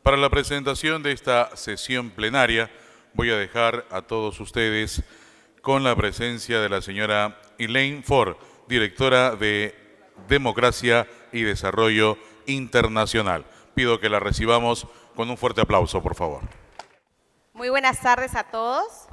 Para la presentación de esta sesión plenaria, voy a dejar a todos ustedes con la presencia de la señora Elaine Ford, directora de Democracia y Desarrollo Internacional. Pido que la recibamos con un fuerte aplauso, por favor. Muy buenas tardes a todos.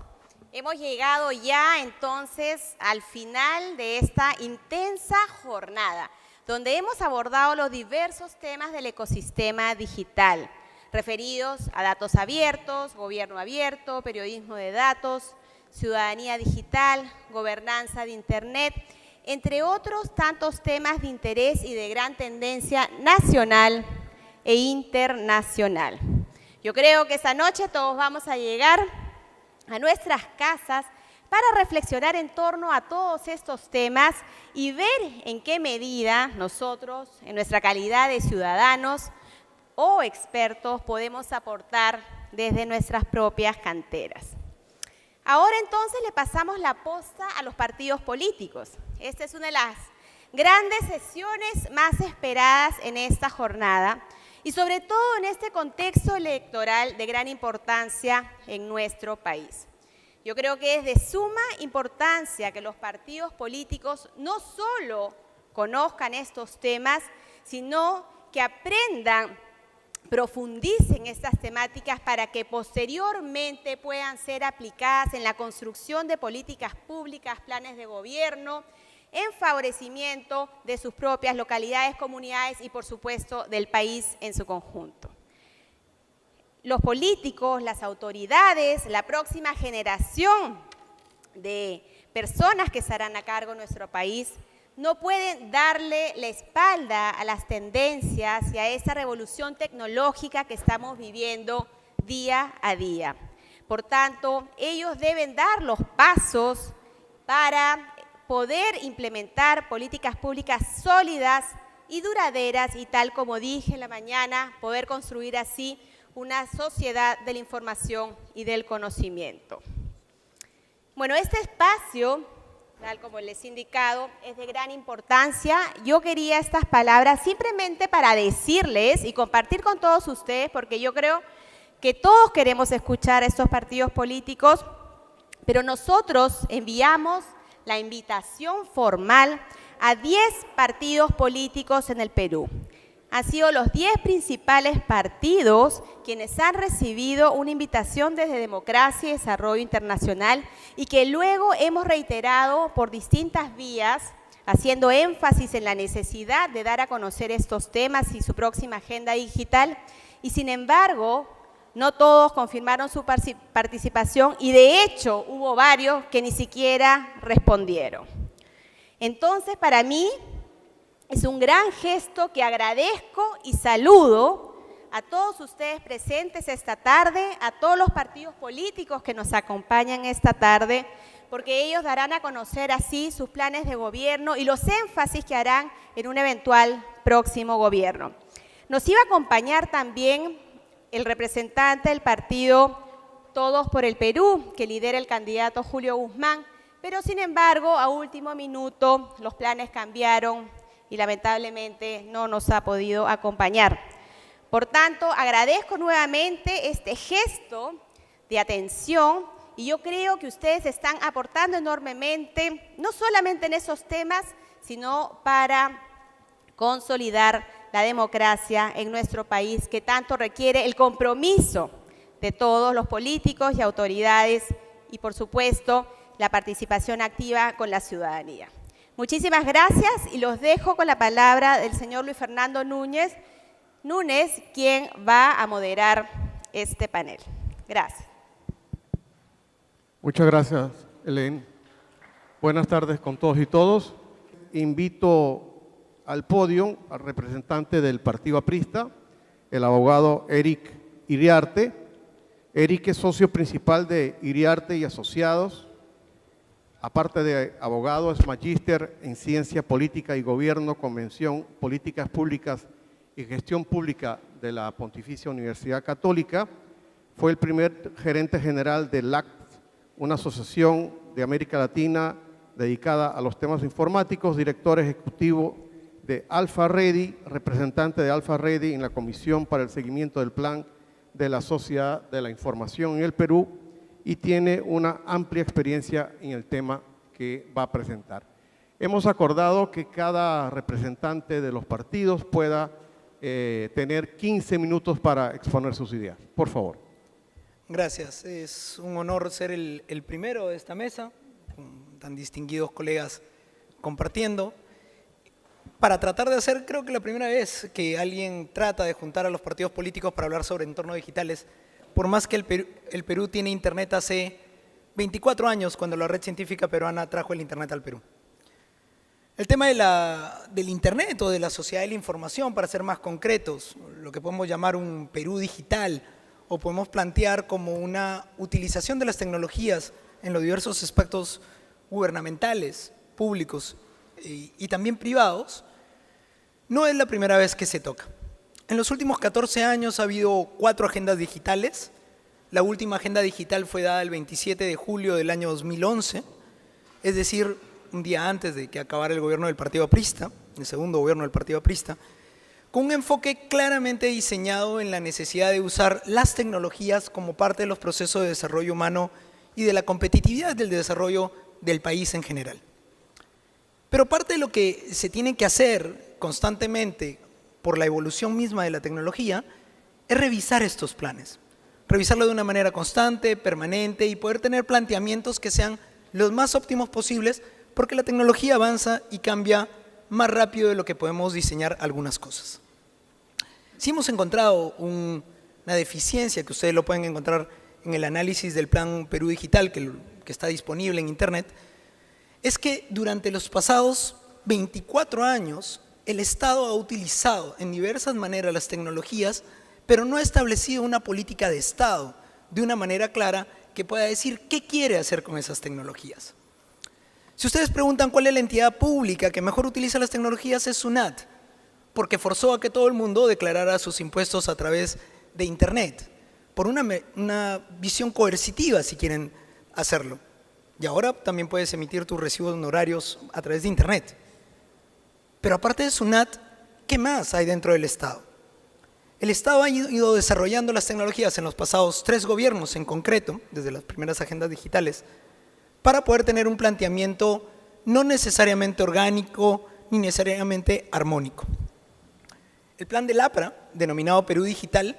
Hemos llegado ya entonces al final de esta intensa jornada, donde hemos abordado los diversos temas del ecosistema digital, referidos a datos abiertos, gobierno abierto, periodismo de datos, ciudadanía digital, gobernanza de Internet, entre otros tantos temas de interés y de gran tendencia nacional e internacional. Yo creo que esta noche todos vamos a llegar a nuestras casas para reflexionar en torno a todos estos temas y ver en qué medida nosotros, en nuestra calidad de ciudadanos o expertos, podemos aportar desde nuestras propias canteras. Ahora entonces le pasamos la posta a los partidos políticos. Esta es una de las grandes sesiones más esperadas en esta jornada y sobre todo en este contexto electoral de gran importancia en nuestro país. Yo creo que es de suma importancia que los partidos políticos no solo conozcan estos temas, sino que aprendan, profundicen estas temáticas para que posteriormente puedan ser aplicadas en la construcción de políticas públicas, planes de gobierno, en favorecimiento de sus propias localidades, comunidades y, por supuesto, del país en su conjunto. Los políticos, las autoridades, la próxima generación de personas que estarán a cargo de nuestro país no pueden darle la espalda a las tendencias y a esa revolución tecnológica que estamos viviendo día a día. Por tanto, ellos deben dar los pasos para poder implementar políticas públicas sólidas y duraderas y, tal como dije en la mañana, poder construir así una sociedad de la información y del conocimiento. Bueno, este espacio, tal como les he indicado, es de gran importancia. Yo quería estas palabras simplemente para decirles y compartir con todos ustedes, porque yo creo que todos queremos escuchar a estos partidos políticos, pero nosotros enviamos la invitación formal a 10 partidos políticos en el Perú. Han sido los 10 principales partidos quienes han recibido una invitación desde Democracia y Desarrollo Internacional y que luego hemos reiterado por distintas vías, haciendo énfasis en la necesidad de dar a conocer estos temas y su próxima agenda digital. Y sin embargo, no todos confirmaron su participación y de hecho hubo varios que ni siquiera respondieron. Entonces, para mí es un gran gesto que agradezco y saludo a todos ustedes presentes esta tarde, a todos los partidos políticos que nos acompañan esta tarde, porque ellos darán a conocer así sus planes de gobierno y los énfasis que harán en un eventual próximo gobierno. Nos iba a acompañar también el representante del partido Todos por el Perú, que lidera el candidato Julio Guzmán, pero sin embargo, a último minuto los planes cambiaron y lamentablemente no nos ha podido acompañar. Por tanto, agradezco nuevamente este gesto de atención y yo creo que ustedes están aportando enormemente, no solamente en esos temas, sino para consolidar la democracia en nuestro país, que tanto requiere el compromiso de todos los políticos y autoridades y, por supuesto, la participación activa con la ciudadanía. Muchísimas gracias y los dejo con la palabra del señor Luis Fernando Núñez, quien va a moderar este panel. Gracias. Muchas gracias, Elaine. Buenas tardes con todos y todos. Invito al podio al representante del Partido Aprista, el abogado Eric Iriarte. Eric es socio principal de Iriarte y Asociados. Aparte de abogado, es magíster en Ciencia Política y Gobierno, Convención Políticas Públicas y Gestión Pública de la Pontificia Universidad Católica. Fue el primer gerente general de LACT, una asociación de América Latina dedicada a los temas informáticos, director ejecutivo de Alpha Ready, representante de Alpha Ready en la Comisión para el Seguimiento del Plan de la sociedad de la información en el Perú y tiene una amplia experiencia en el tema que va a presentar. Hemos acordado que cada representante de los partidos pueda tener 15 minutos para exponer sus ideas. Por favor. Gracias. Es un honor ser el primero de esta mesa, con tan distinguidos colegas compartiendo, para tratar de hacer, creo que la primera vez que alguien trata de juntar a los partidos políticos para hablar sobre entornos digitales, por más que el Perú tiene Internet hace 24 años, cuando la Red Científica Peruana trajo el Internet al Perú. El tema del Internet o de la sociedad de la información, para ser más concretos, lo que podemos llamar un Perú digital, o podemos plantear como una utilización de las tecnologías en los diversos aspectos gubernamentales, públicos y también privados, no es la primera vez que se toca. En los últimos 14 años ha habido 4 agendas digitales. La última agenda digital fue dada el 27 de julio del año 2011, es decir, un día antes de que acabara el gobierno del Partido Aprista, el segundo gobierno del Partido Aprista, con un enfoque claramente diseñado en la necesidad de usar las tecnologías como parte de los procesos de desarrollo humano y de la competitividad del desarrollo del país en general. Pero parte de lo que se tiene que hacer constantemente por la evolución misma de la tecnología es revisar estos planes, revisarlo de una manera constante, permanente y poder tener planteamientos que sean los más óptimos posibles, porque la tecnología avanza y cambia más rápido de lo que podemos diseñar algunas cosas. Si hemos encontrado una deficiencia, que ustedes lo pueden encontrar en el análisis del Plan Perú Digital, que está disponible en Internet, es que durante los pasados 24 años el Estado ha utilizado en diversas maneras las tecnologías, pero no ha establecido una política de Estado de una manera clara que pueda decir qué quiere hacer con esas tecnologías. Si ustedes preguntan cuál es la entidad pública que mejor utiliza las tecnologías, es SUNAT, porque forzó a que todo el mundo declarara sus impuestos a través de Internet, por una visión coercitiva, si quieren hacerlo. Y ahora también puedes emitir tus recibos honorarios a través de Internet. Pero aparte de SUNAT, ¿qué más hay dentro del Estado? El Estado ha ido desarrollando las tecnologías en los pasados 3 gobiernos en concreto, desde las primeras agendas digitales, para poder tener un planteamiento no necesariamente orgánico ni necesariamente armónico. El plan del APRA, denominado Perú Digital,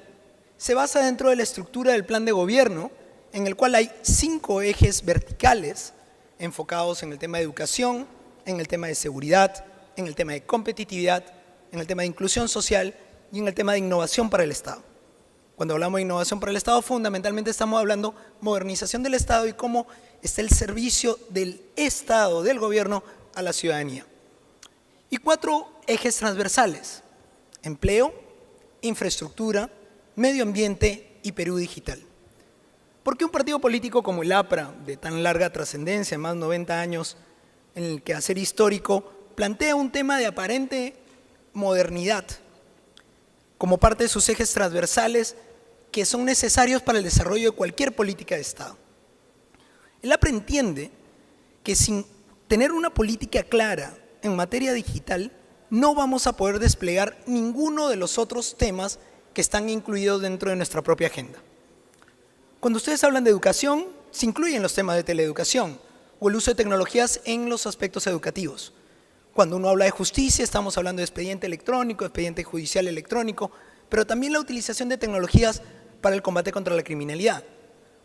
se basa dentro de la estructura del plan de gobierno, en el cual hay 5 ejes verticales enfocados en el tema de educación, en el tema de seguridad, en el tema de competitividad, en el tema de inclusión social y en el tema de innovación para el Estado. Cuando hablamos de innovación para el Estado, fundamentalmente estamos hablando de modernización del Estado y cómo está el servicio del Estado, del gobierno, a la ciudadanía. Y 4 ejes transversales: empleo, infraestructura, medio ambiente y Perú Digital. ¿Por qué un partido político como el APRA, de tan larga trascendencia, más de 90 años, en el quehacer histórico, plantea un tema de aparente modernidad como parte de sus ejes transversales que son necesarios para el desarrollo de cualquier política de Estado? El APRA entiende que sin tener una política clara en materia digital, no vamos a poder desplegar ninguno de los otros temas que están incluidos dentro de nuestra propia agenda. Cuando ustedes hablan de educación, se incluyen los temas de teleeducación o el uso de tecnologías en los aspectos educativos. Cuando uno habla de justicia, estamos hablando de expediente electrónico, expediente judicial electrónico, pero también la utilización de tecnologías para el combate contra la criminalidad.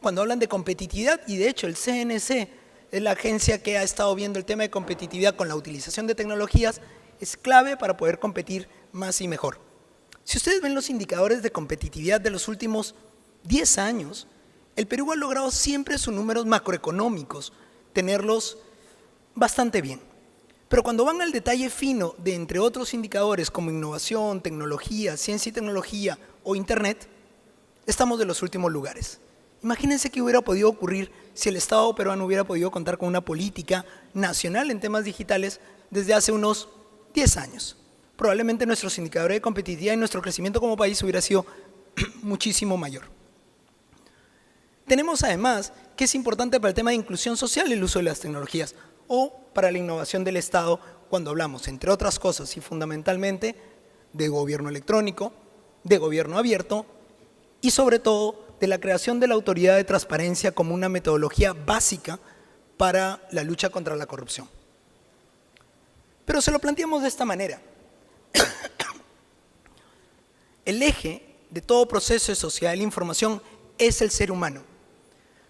Cuando hablan de competitividad, y de hecho el CNC es la agencia que ha estado viendo el tema de competitividad con la utilización de tecnologías, es clave para poder competir más y mejor. Si ustedes ven los indicadores de competitividad de los últimos 10 años, el Perú ha logrado siempre sus números macroeconómicos, tenerlos bastante bien. Pero cuando van al detalle fino de entre otros indicadores como innovación, tecnología, ciencia y tecnología o Internet, estamos de los últimos lugares. Imagínense qué hubiera podido ocurrir si el Estado peruano hubiera podido contar con una política nacional en temas digitales desde hace unos 10 años. Probablemente nuestros indicadores de competitividad y nuestro crecimiento como país hubiera sido muchísimo mayor. Tenemos además que es importante para el tema de inclusión social el uso de las tecnologías o para la innovación del Estado cuando hablamos, entre otras cosas y fundamentalmente, de gobierno electrónico, de gobierno abierto y sobre todo de la creación de la Autoridad de Transparencia como una metodología básica para la lucha contra la corrupción. Pero se lo planteamos de esta manera. El eje de todo proceso de sociedad de la información es el ser humano.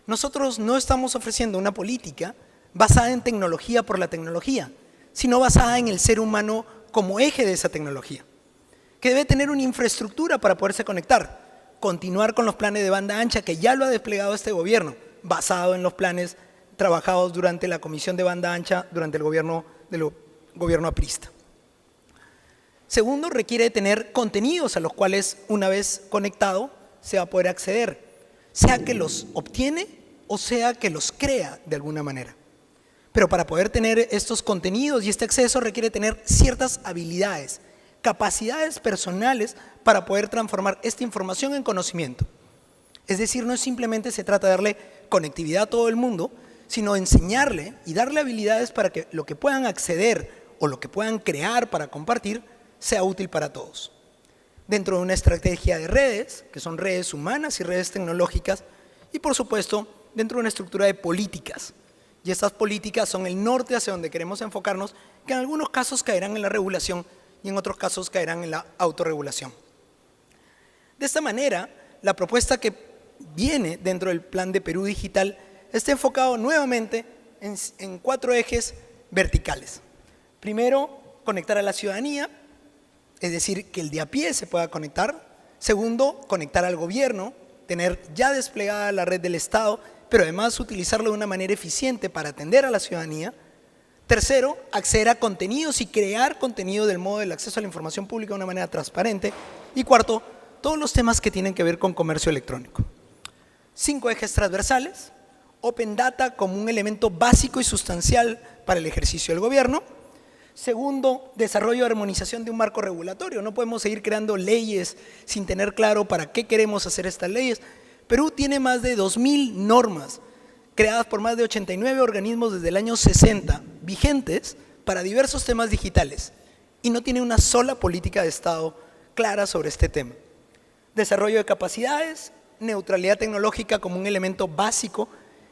Nosotros no estamos ofreciendo una política basada en tecnología por la tecnología, sino basada en el ser humano como eje de esa tecnología, que debe tener una infraestructura para poderse conectar, continuar con los planes de banda ancha que ya lo ha desplegado este gobierno, basado en los planes trabajados durante la Comisión de Banda Ancha durante el gobierno aprista. Segundo, requiere tener contenidos a los cuales, una vez conectado, se va a poder acceder, sea que los obtiene o sea que los crea de alguna manera. Pero para poder tener estos contenidos y este acceso requiere tener ciertas habilidades, capacidades personales para poder transformar esta información en conocimiento. Es decir, no simplemente se trata de darle conectividad a todo el mundo, sino enseñarle y darle habilidades para que lo que puedan acceder o lo que puedan crear para compartir sea útil para todos. Dentro de una estrategia de redes, que son redes humanas y redes tecnológicas, y por supuesto, dentro de una estructura de políticas. Y estas políticas son el norte hacia donde queremos enfocarnos, que en algunos casos caerán en la regulación y en otros casos caerán en la autorregulación. De esta manera, la propuesta que viene dentro del plan de Perú Digital está enfocado nuevamente en 4 ejes verticales. Primero, conectar a la ciudadanía, es decir, que el de a pie se pueda conectar. Segundo, conectar al gobierno, tener ya desplegada la red del Estado, pero además utilizarlo de una manera eficiente para atender a la ciudadanía. Tercero, acceder a contenidos y crear contenido del modo del acceso a la información pública de una manera transparente. Y cuarto, todos los temas que tienen que ver con comercio electrónico. 5 ejes transversales. Open Data como un elemento básico y sustancial para el ejercicio del gobierno. Segundo, desarrollo y armonización de un marco regulatorio. No podemos seguir creando leyes sin tener claro para qué queremos hacer estas leyes. Perú tiene más de 2000 normas creadas por más de 89 organismos desde el año 60, vigentes para diversos temas digitales, y no tiene una sola política de Estado clara sobre este tema. Desarrollo de capacidades, neutralidad tecnológica como un elemento básico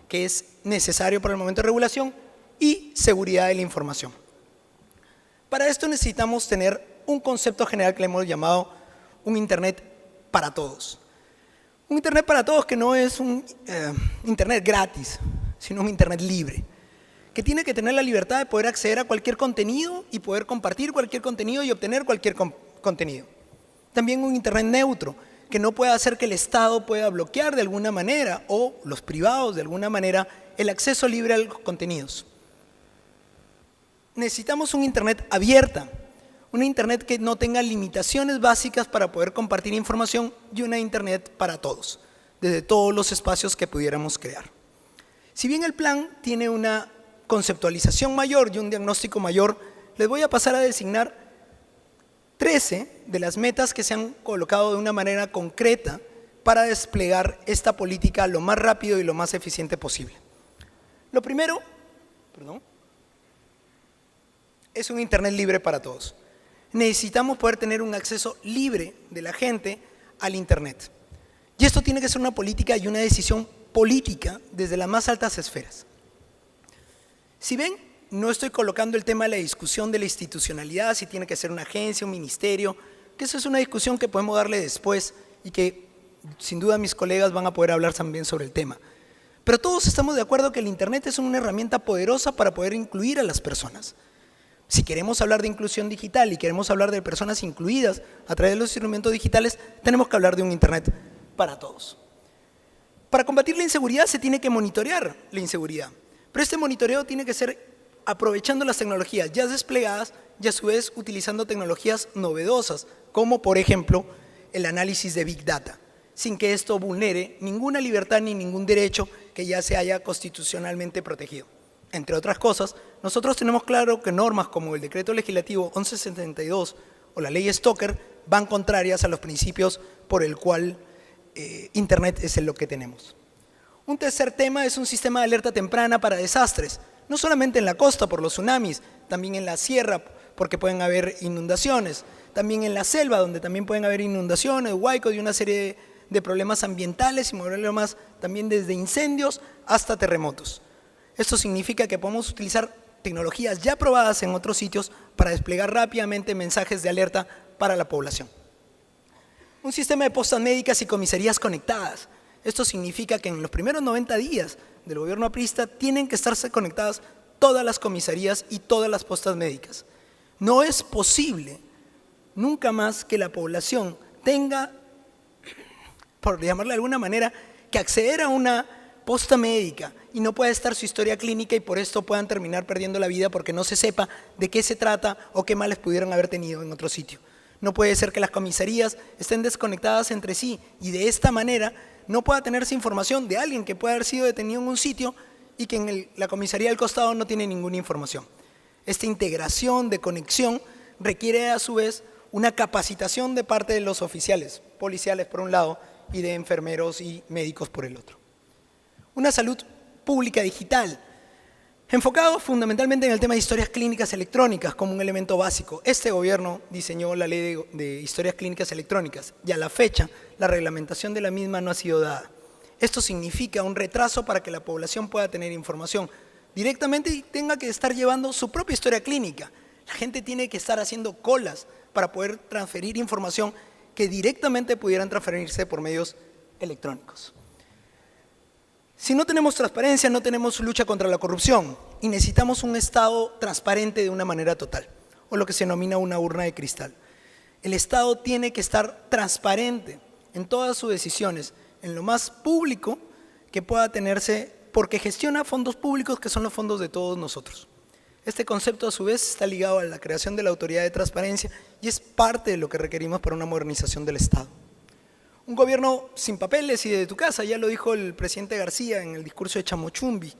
que es necesario para el momento de regulación, y seguridad de la información. Para esto necesitamos tener un concepto general que le hemos llamado un Internet para todos. Un Internet para todos que no es un Internet gratis, sino un Internet libre, que tiene que tener la libertad de poder acceder a cualquier contenido y poder compartir cualquier contenido y obtener cualquier contenido. También un Internet neutro, que no pueda hacer que el Estado pueda bloquear de alguna manera o los privados de alguna manera el acceso libre a los contenidos. Necesitamos un Internet abierta, una Internet que no tenga limitaciones básicas para poder compartir información y una Internet para todos, desde todos los espacios que pudiéramos crear. Si bien el plan tiene una conceptualización mayor y un diagnóstico mayor, les voy a pasar a designar 13 de las metas que se han colocado de una manera concreta para desplegar esta política lo más rápido y lo más eficiente posible. Lo primero, es un Internet libre para todos. Necesitamos poder tener un acceso libre de la gente al Internet. Y esto tiene que ser una política y una decisión política desde las más altas esferas. Si ven, no estoy colocando el tema de la discusión de la institucionalidad, si tiene que ser una agencia, un ministerio, que eso es una discusión que podemos darle después y que sin duda mis colegas van a poder hablar también sobre el tema. Pero todos estamos de acuerdo que el Internet es una herramienta poderosa para poder incluir a las personas. Si queremos hablar de inclusión digital y queremos hablar de personas incluidas a través de los instrumentos digitales, tenemos que hablar de un Internet para todos. Para combatir la inseguridad se tiene que monitorear la inseguridad, pero este monitoreo tiene que ser aprovechando las tecnologías ya desplegadas y a su vez utilizando tecnologías novedosas, como por ejemplo el análisis de Big Data, sin que esto vulnere ninguna libertad ni ningún derecho que ya se haya constitucionalmente protegido. Entre otras cosas, nosotros tenemos claro que normas como el Decreto Legislativo 1172 o la Ley Stoker van contrarias a los principios por el cual Internet es lo que tenemos. Un tercer tema es un sistema de alerta temprana para desastres, no solamente en la costa por los tsunamis, también en la sierra porque pueden haber inundaciones, también en la selva donde también pueden haber inundaciones, huaicos y una serie de problemas ambientales y problemas también desde incendios hasta terremotos. Esto significa que podemos utilizar tecnologías ya probadas en otros sitios para desplegar rápidamente mensajes de alerta para la población. Un sistema de postas médicas y comisarías conectadas. Esto significa que en los primeros 90 días del gobierno aprista tienen que estarse conectadas todas las comisarías y todas las postas médicas. No es posible nunca más que la población tenga, por llamarle de alguna manera, que acceder a una posta médica y no pueda estar su historia clínica y por esto puedan terminar perdiendo la vida porque no se sepa de qué se trata o qué males pudieron haber tenido en otro sitio. No puede ser que las comisarías estén desconectadas entre sí y de esta manera no pueda tenerse información de alguien que pueda haber sido detenido en un sitio y que en la comisaría del costado no tiene ninguna información. Esta integración de conexión requiere a su vez una capacitación de parte de los oficiales, policiales por un lado y de enfermeros y médicos por el otro. Una salud pública digital, enfocado fundamentalmente en el tema de historias clínicas electrónicas como un elemento básico. Este gobierno diseñó la ley de historias clínicas electrónicas y a la fecha la reglamentación de la misma no ha sido dada. Esto significa un retraso para que la población pueda tener información directamente y tenga que estar llevando su propia historia clínica. La gente tiene que estar haciendo colas para poder transferir información que directamente pudieran transferirse por medios electrónicos. Si no tenemos transparencia, no tenemos lucha contra la corrupción y necesitamos un Estado transparente de una manera total, o lo que se denomina una urna de cristal. El Estado tiene que estar transparente en todas sus decisiones, en lo más público que pueda tenerse, porque gestiona fondos públicos que son los fondos de todos nosotros. Este concepto a su vez está ligado a la creación de la autoridad de transparencia y es parte de lo que requerimos para una modernización del Estado. Un gobierno sin papeles y de tu casa, ya lo dijo el presidente García en el discurso de Chamochumbi.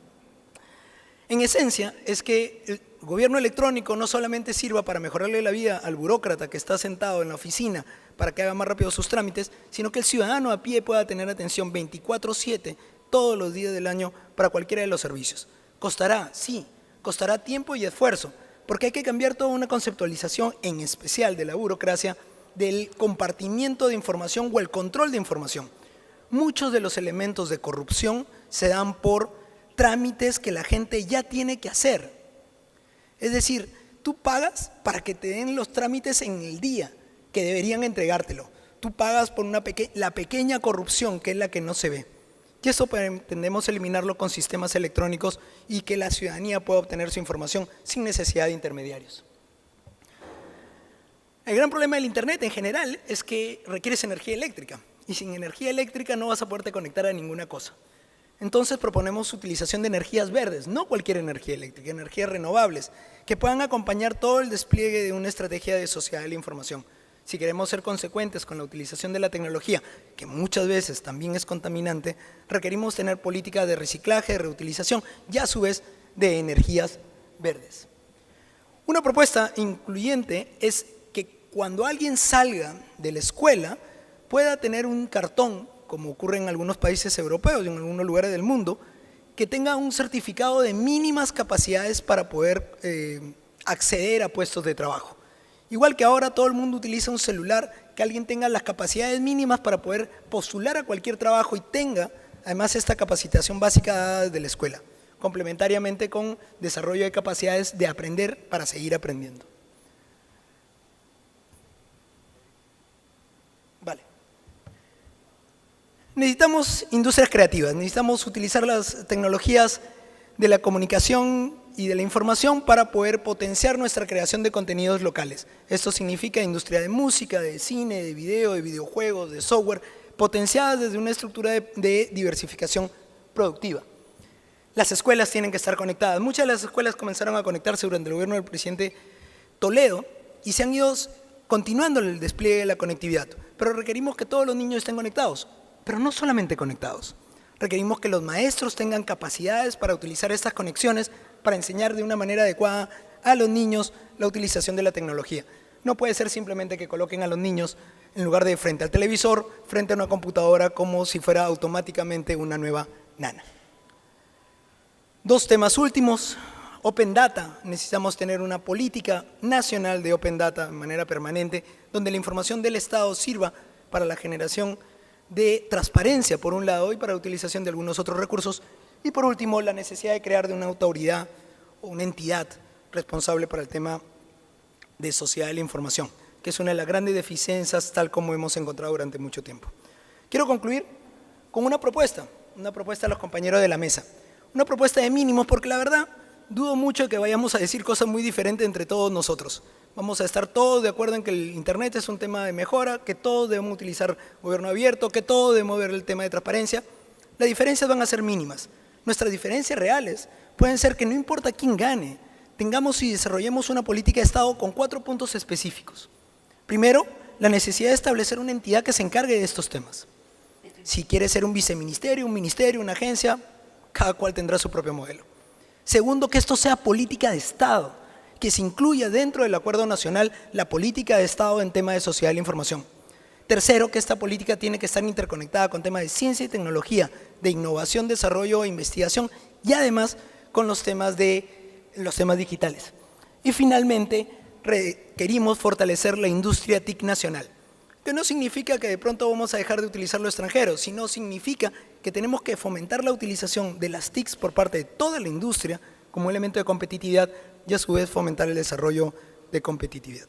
En esencia, es que el gobierno electrónico no solamente sirva para mejorarle la vida al burócrata que está sentado en la oficina para que haga más rápido sus trámites, sino que el ciudadano a pie pueda tener atención 24/7 todos los días del año para cualquiera de los servicios. Costará, sí, costará tiempo y esfuerzo, porque hay que cambiar toda una conceptualización, en especial de la burocracia, del compartimiento de información o el control de información. Muchos de los elementos de corrupción se dan por trámites que la gente ya tiene que hacer. Es decir, tú pagas para que te den los trámites en el día que deberían entregártelo. Tú pagas por la pequeña corrupción que es la que no se ve. Y eso pretendemos eliminarlo con sistemas electrónicos y que la ciudadanía pueda obtener su información sin necesidad de intermediarios. El gran problema del Internet en general es que requieres energía eléctrica y sin energía eléctrica no vas a poderte conectar a ninguna cosa. Entonces proponemos utilización de energías verdes, no cualquier energía eléctrica, energías renovables, que puedan acompañar todo el despliegue de una estrategia de sociedad de la información. Si queremos ser consecuentes con la utilización de la tecnología, que muchas veces también es contaminante, requerimos tener políticas de reciclaje, de reutilización y a su vez de energías verdes. Una propuesta incluyente es que cuando alguien salga de la escuela pueda tener un cartón, como ocurre en algunos países europeos y en algunos lugares del mundo, que tenga un certificado de mínimas capacidades para poder acceder a puestos de trabajo. Igual que ahora todo el mundo utiliza un celular, que alguien tenga las capacidades mínimas para poder postular a cualquier trabajo y tenga además esta capacitación básica dada desde la escuela, complementariamente con desarrollo de capacidades de aprender para seguir aprendiendo. Vale. Necesitamos industrias creativas, necesitamos utilizar las tecnologías de la comunicación y de la información para poder potenciar nuestra creación de contenidos locales. Esto significa industria de música, de cine, de video, de videojuegos, de software, potenciadas desde una estructura de diversificación productiva. Las escuelas tienen que estar conectadas. Muchas de las escuelas comenzaron a conectarse durante el gobierno del presidente Toledo y se han ido continuando el despliegue de la conectividad. Pero requerimos que todos los niños estén conectados, pero no solamente conectados. Requerimos que los maestros tengan capacidades para utilizar estas conexiones para enseñar de una manera adecuada a los niños la utilización de la tecnología. No puede ser simplemente que coloquen a los niños en lugar de frente al televisor, frente a una computadora como si fuera automáticamente una nueva nana. Dos temas últimos. Open Data. Necesitamos tener una política nacional de Open Data de manera permanente, donde la información del Estado sirva para la generación de transparencia, por un lado, y para la utilización de algunos otros recursos. Y por último, la necesidad de crear de una autoridad o una entidad responsable para el tema de sociedad de la información, que es una de las grandes deficiencias tal como hemos encontrado durante mucho tiempo. Quiero concluir con una propuesta a los compañeros de la mesa, una propuesta de mínimos, porque la verdad dudo mucho que vayamos a decir cosas muy diferentes entre todos nosotros. Vamos a estar todos de acuerdo en que el Internet es un tema de mejora, que todos debemos utilizar gobierno abierto, que todos debemos ver el tema de transparencia. Las diferencias van a ser mínimas. Nuestras diferencias reales pueden ser que no importa quién gane, tengamos y desarrollemos una política de Estado con 4 puntos específicos. Primero, la necesidad de establecer una entidad que se encargue de estos temas. Si quiere ser un viceministerio, un ministerio, una agencia, cada cual tendrá su propio modelo. Segundo, que esto sea política de Estado, que se incluya dentro del Acuerdo Nacional la política de Estado en tema de sociedad de la información. Tercero, que esta política tiene que estar interconectada con temas de ciencia y tecnología, de innovación, desarrollo e investigación y además con los temas digitales. Y finalmente, requerimos fortalecer la industria TIC nacional, que no significa que de pronto vamos a dejar de utilizar lo extranjero, sino significa que tenemos que fomentar la utilización de las TICs por parte de toda la industria como elemento de competitividad y a su vez fomentar el desarrollo de competitividad.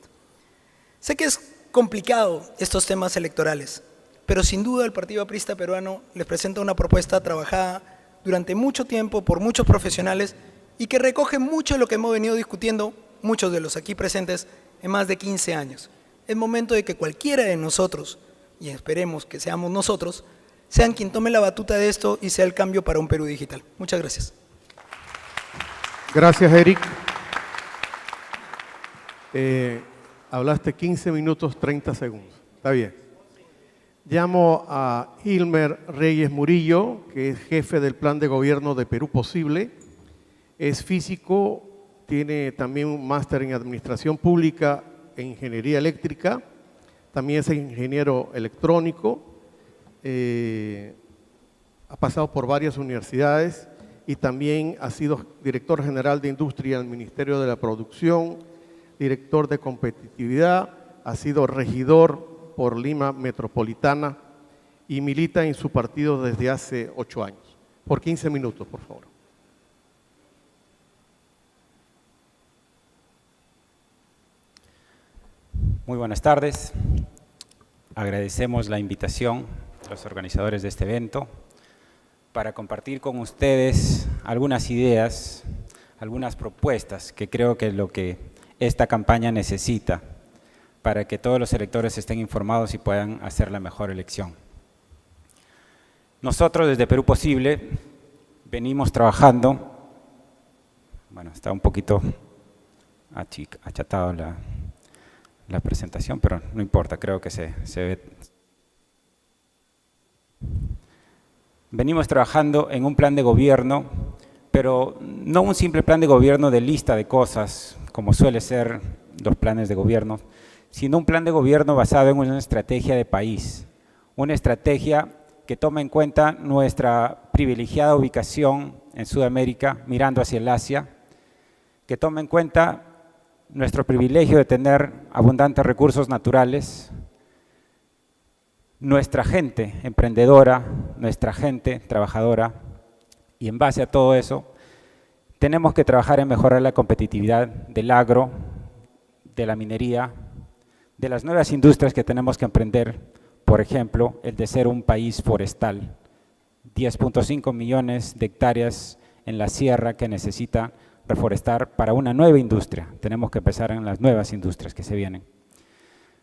Sé que es complicado estos temas electorales, pero sin duda el Partido Aprista Peruano les presenta una propuesta trabajada durante mucho tiempo por muchos profesionales y que recoge mucho de lo que hemos venido discutiendo, muchos de los aquí presentes, en más de 15 años. Es momento de que cualquiera de nosotros, y esperemos que seamos nosotros, sean quien tome la batuta de esto y sea el cambio para un Perú digital. Muchas gracias. Gracias, Eric. Hablaste 15 minutos 30 segundos. Está bien. Llamo a Hilmer Reyes Murillo, que es jefe del Plan de Gobierno de Perú Posible. Es físico, tiene también un máster en Administración Pública e Ingeniería Eléctrica. También es ingeniero electrónico. Ha pasado por varias universidades y también ha sido director general de Industria del Ministerio de la Producción, director de competitividad, ha sido regidor por Lima Metropolitana y milita en su partido desde hace 8 años. Por 15 minutos, por favor. Muy buenas tardes. Agradecemos la invitación a los organizadores de este evento para compartir con ustedes algunas ideas, algunas propuestas que creo que es lo que esta campaña necesita para que todos los electores estén informados y puedan hacer la mejor elección. Nosotros desde Perú Posible venimos trabajando, bueno, está un poquito achatado la presentación, pero no importa, creo que se ve. Venimos trabajando en un plan de gobierno, pero no un simple plan de gobierno de lista de cosas, como suele ser los planes de gobierno, sino un plan de gobierno basado en una estrategia de país, una estrategia que toma en cuenta nuestra privilegiada ubicación en Sudamérica, mirando hacia el Asia, que toma en cuenta nuestro privilegio de tener abundantes recursos naturales, nuestra gente emprendedora, nuestra gente trabajadora, y en base a todo eso, tenemos que trabajar en mejorar la competitividad del agro, de la minería, de las nuevas industrias que tenemos que emprender, por ejemplo, el de ser un país forestal, 10.5 millones de hectáreas en la sierra que necesita reforestar para una nueva industria. Tenemos que empezar en las nuevas industrias que se vienen.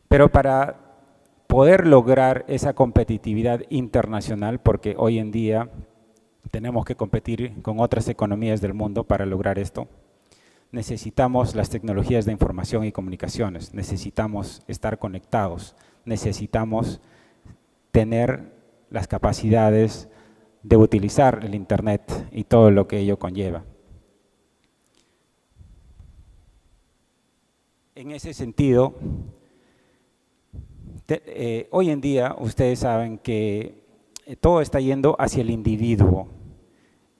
Pero para poder lograr esa competitividad internacional, porque hoy en día tenemos que competir con otras economías del mundo para lograr esto, necesitamos las tecnologías de información y comunicaciones, necesitamos estar conectados, necesitamos tener las capacidades de utilizar el Internet y todo lo que ello conlleva. En ese sentido, hoy en día ustedes saben que todo está yendo hacia el individuo.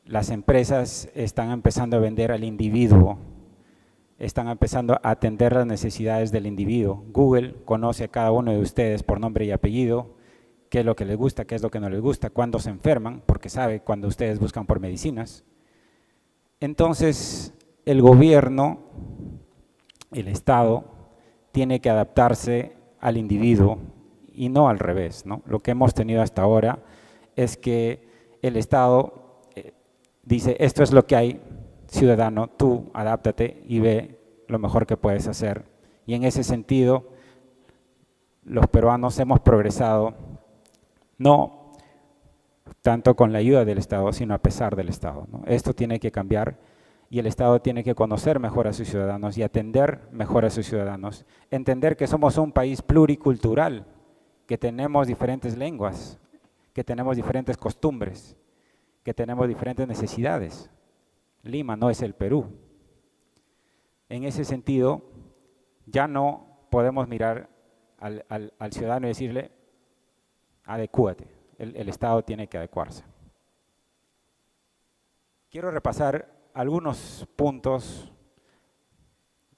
Las empresas están empezando a vender al individuo, están empezando a atender las necesidades del individuo. Google conoce a cada uno de ustedes por nombre y apellido qué es lo que les gusta, qué es lo que no les gusta, cuándo se enferman, porque sabe cuando ustedes buscan por medicinas. Entonces, el gobierno, el Estado, tiene que adaptarse al individuo y no al revés, ¿no? Lo que hemos tenido hasta ahora es que el Estado dice, esto es lo que hay, ciudadano, tú adáptate y ve lo mejor que puedes hacer. Y en ese sentido, los peruanos hemos progresado, no tanto con la ayuda del Estado, sino a pesar del Estado, ¿no? Esto tiene que cambiar y el Estado tiene que conocer mejor a sus ciudadanos y atender mejor a sus ciudadanos. Entender que somos un país pluricultural, que tenemos diferentes lenguas, que tenemos diferentes costumbres, que tenemos diferentes necesidades. Lima no es el Perú. En ese sentido, ya no podemos mirar al ciudadano y decirle, adecúate, el Estado tiene que adecuarse. Quiero repasar algunos puntos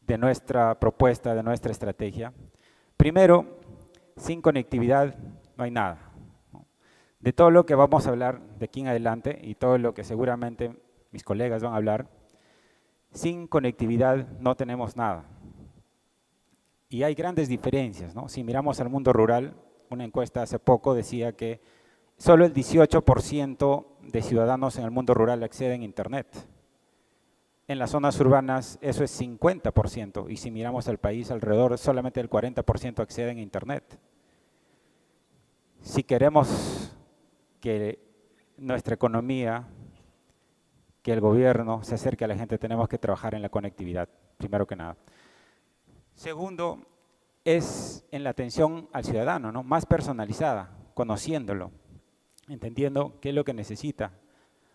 de nuestra propuesta, de nuestra estrategia. Primero, sin conectividad no hay nada. De todo lo que vamos a hablar de aquí en adelante y todo lo que seguramente mis colegas van a hablar, sin conectividad no tenemos nada. Y hay grandes diferencias, ¿no? Si miramos al mundo rural, una encuesta hace poco decía que solo el 18% de ciudadanos en el mundo rural acceden a Internet. En las zonas urbanas eso es 50%, y si miramos al país alrededor, solamente el 40% acceden a Internet. Si queremos que nuestra economía, que el gobierno se acerque a la gente, tenemos que trabajar en la conectividad, primero que nada. Segundo, es en la atención al ciudadano, ¿no? Más personalizada, conociéndolo, entendiendo qué es lo que necesita,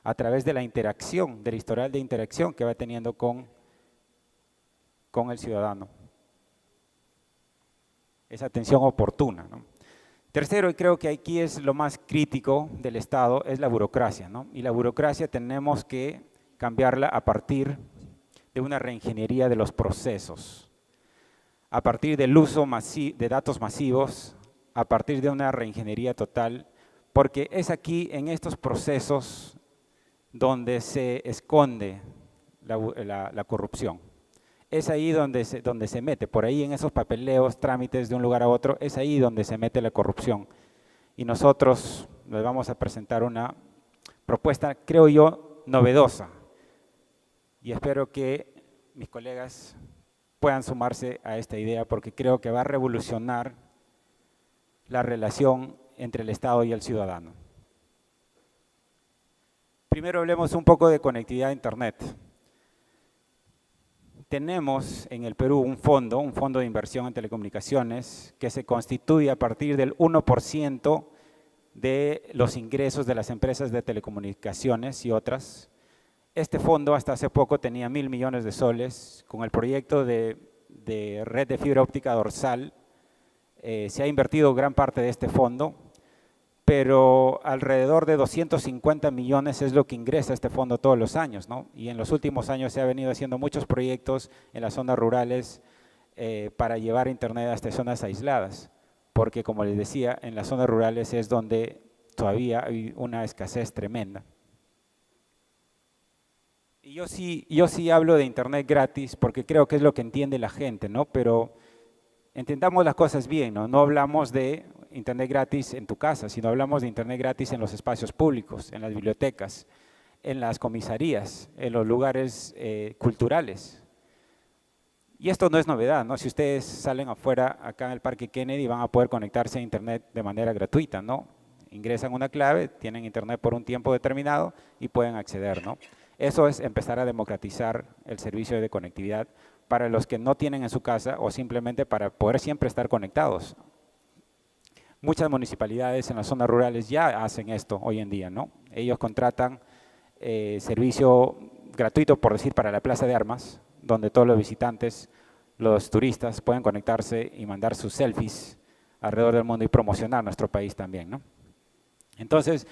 a través de la interacción, del historial de interacción que va teniendo con el ciudadano. Esa atención oportuna, ¿no? Tercero, y creo que aquí es lo más crítico del Estado, es la burocracia, ¿no? Y la burocracia tenemos que cambiarla a partir de una reingeniería de los procesos, a partir del uso de datos masivos, a partir de una reingeniería total, porque es aquí, en estos procesos, donde se esconde la corrupción. Es ahí donde se mete, por ahí en esos papeleos, trámites de un lugar a otro, es ahí donde se mete la corrupción. Y nosotros les vamos a presentar una propuesta, creo yo, novedosa. Y espero que mis colegas puedan sumarse a esta idea, porque creo que va a revolucionar la relación entre el Estado y el ciudadano. Primero hablemos un poco de conectividad a Internet. Tenemos en el Perú un fondo de inversión en telecomunicaciones que se constituye a partir del 1% de los ingresos de las empresas de telecomunicaciones y otras. Este fondo hasta hace poco tenía 1.000 millones de soles. Con el proyecto de red de fibra óptica dorsal se ha invertido gran parte de este fondo, pero alrededor de 250 millones es lo que ingresa este fondo todos los años, ¿no? Y en los últimos años se ha venido haciendo muchos proyectos en las zonas rurales para llevar Internet hasta zonas aisladas, porque como les decía, en las zonas rurales es donde todavía hay una escasez tremenda. Y yo sí hablo de Internet gratis porque creo que es lo que entiende la gente, ¿no? Pero entendamos las cosas bien, ¿no? No hablamos de Internet gratis en tu casa, sino hablamos de Internet gratis en los espacios públicos, en las bibliotecas, en las comisarías, en los lugares culturales. Y esto no es novedad, ¿no? Si ustedes salen afuera, acá en el Parque Kennedy, van a poder conectarse a Internet de manera gratuita, ¿no? Ingresan una clave, tienen Internet por un tiempo determinado y pueden acceder, ¿no? Eso es empezar a democratizar el servicio de conectividad para los que no tienen en su casa o simplemente para poder siempre estar conectados. Muchas municipalidades en las zonas rurales ya hacen esto hoy en día, ¿no? Ellos contratan servicio gratuito, por decir, para la Plaza de Armas, donde todos los visitantes, los turistas, pueden conectarse y mandar sus selfies alrededor del mundo y promocionar nuestro país también, ¿no? Entonces,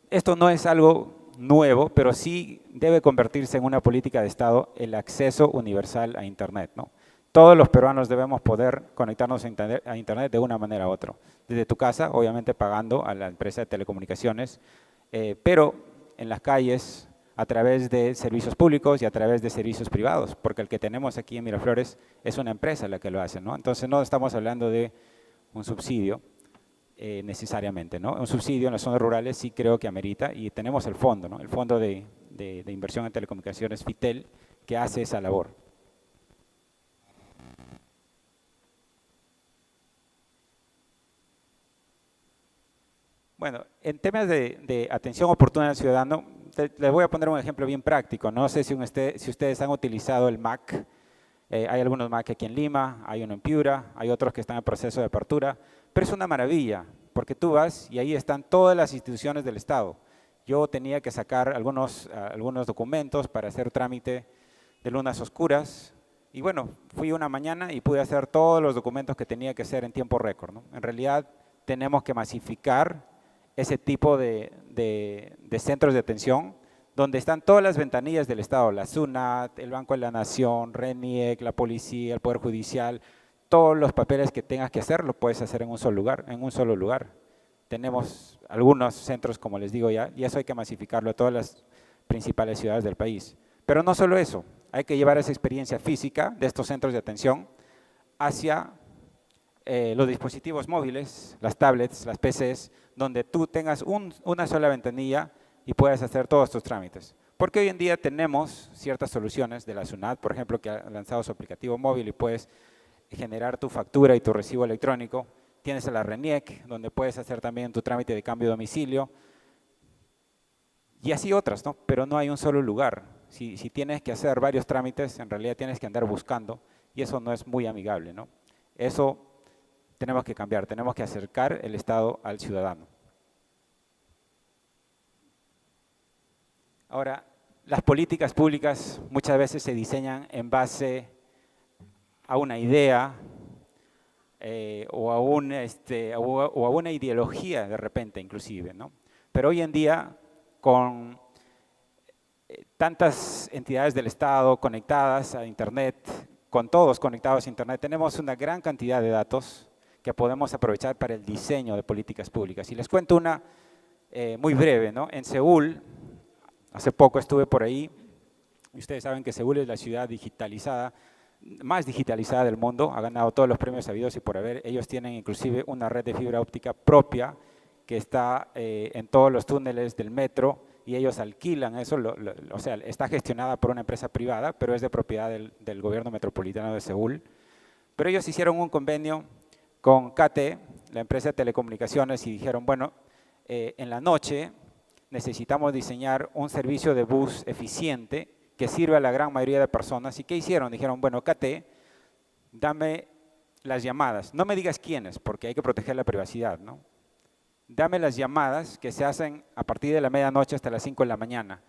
esto no es algo nuevo, pero sí debe convertirse en una política de Estado el acceso universal a Internet, ¿no? Todos los peruanos debemos poder conectarnos a Internet de una manera u otra. Desde tu casa, obviamente pagando a la empresa de telecomunicaciones, pero en las calles, a través de servicios públicos y a través de servicios privados, porque el que tenemos aquí en Miraflores es una empresa la que lo hace, ¿no? Entonces no estamos hablando de un subsidio necesariamente, ¿no? Un subsidio en las zonas rurales sí creo que amerita, y tenemos el fondo, ¿no? El Fondo de Inversión en Telecomunicaciones, FITEL, que hace esa labor. Bueno, en temas de atención oportuna al ciudadano, les voy a poner un ejemplo bien práctico. No sé si ustedes han utilizado el MAC. Hay algunos MAC aquí en Lima, hay uno en Piura, hay otros que están en proceso de apertura, pero es una maravilla, porque tú vas y ahí están todas las instituciones del Estado. Yo tenía que sacar algunos documentos para hacer trámite de lunas oscuras, y bueno, fui una mañana y pude hacer todos los documentos que tenía que hacer en tiempo récord, ¿no? En realidad tenemos que masificar ese tipo de centros de atención, donde están todas las ventanillas del Estado, la SUNAT, el Banco de la Nación, RENIEC, la Policía, el Poder Judicial, todos los papeles que tengas que hacer, lo puedes hacer en un solo lugar. Tenemos algunos centros, como les digo ya, y eso hay que masificarlo a todas las principales ciudades del país. Pero no solo eso, hay que llevar esa experiencia física de estos centros de atención hacia los dispositivos móviles, las tablets, las PCs, donde tú tengas una sola ventanilla y puedes hacer todos tus trámites. Porque hoy en día tenemos ciertas soluciones de la SUNAT, por ejemplo, que ha lanzado su aplicativo móvil y puedes generar tu factura y tu recibo electrónico. Tienes la RENIEC, donde puedes hacer también tu trámite de cambio de domicilio. Y así otras, ¿no? Pero no hay un solo lugar. Si tienes que hacer varios trámites, en realidad tienes que andar buscando, y eso no es muy amigable, ¿no? Eso tenemos que cambiar, tenemos que acercar el Estado al ciudadano. Ahora, las políticas públicas muchas veces se diseñan en base a una idea o a una ideología de repente inclusive, ¿no? Pero hoy en día, con tantas entidades del Estado conectadas a Internet, con todos conectados a Internet, tenemos una gran cantidad de datos que podemos aprovechar para el diseño de políticas públicas. Y les cuento una muy breve, ¿no? En Seúl, hace poco estuve por ahí, y ustedes saben que Seúl es la ciudad digitalizada, más digitalizada del mundo, ha ganado todos los premios habidos y por haber. Ellos tienen inclusive una red de fibra óptica propia que está en todos los túneles del metro, y ellos alquilan eso, o sea, está gestionada por una empresa privada, pero es de propiedad del gobierno metropolitano de Seúl. Pero ellos hicieron un convenio con KT, la empresa de telecomunicaciones, y dijeron, bueno, en la noche necesitamos diseñar un servicio de bus eficiente que sirva a la gran mayoría de personas. ¿Y qué hicieron? Dijeron, bueno, KT, dame las llamadas. No me digas quiénes, porque hay que proteger la privacidad, ¿no? Dame las llamadas que se hacen a partir de la medianoche hasta las 5 de la mañana.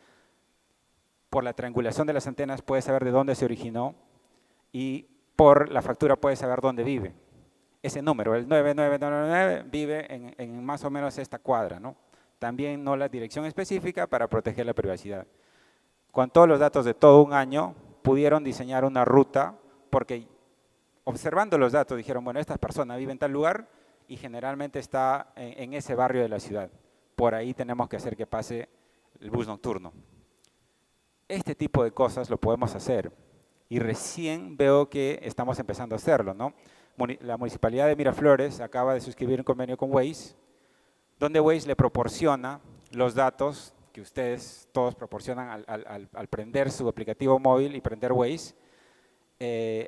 Por la triangulación de las antenas puedes saber de dónde se originó, y por la factura puedes saber dónde vive. Ese número, el 9999, vive en más o menos esta cuadra, ¿no? También no la dirección específica para proteger la privacidad. Con todos los datos de todo un año, pudieron diseñar una ruta, porque observando los datos dijeron, bueno, esta persona vive en tal lugar y generalmente está en ese barrio de la ciudad. Por ahí tenemos que hacer que pase el bus nocturno. Este tipo de cosas lo podemos hacer, y recién veo que estamos empezando a hacerlo, ¿no? La Municipalidad de Miraflores acaba de suscribir un convenio con Waze, donde Waze le proporciona los datos que ustedes todos proporcionan al prender su aplicativo móvil y prender Waze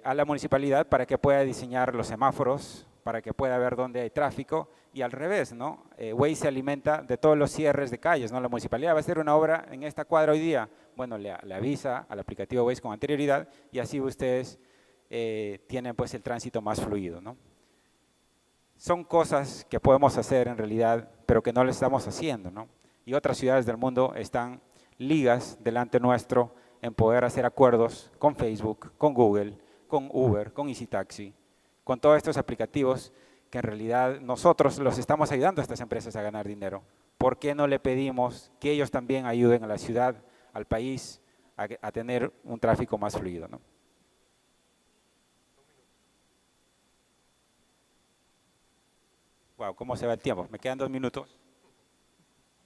a la municipalidad, para que pueda diseñar los semáforos, para que pueda ver dónde hay tráfico, y al revés, ¿no? Waze se alimenta de todos los cierres de calles, ¿no? La municipalidad va a hacer una obra en esta cuadra hoy día, bueno, le avisa al aplicativo Waze con anterioridad, y así ustedes tienen pues el tránsito más fluido, ¿no? Son cosas que podemos hacer en realidad, pero que no lo estamos haciendo, ¿no? Y otras ciudades del mundo están ligas delante nuestro en poder hacer acuerdos con Facebook, con Google, con Uber, con EasyTaxi, con todos estos aplicativos que en realidad nosotros los estamos ayudando a estas empresas a ganar dinero. ¿Por qué no le pedimos que ellos también ayuden a la ciudad, al país, a tener un tráfico más fluido, ¿no? Wow, ¿cómo se va el tiempo? Me quedan 2 minutos.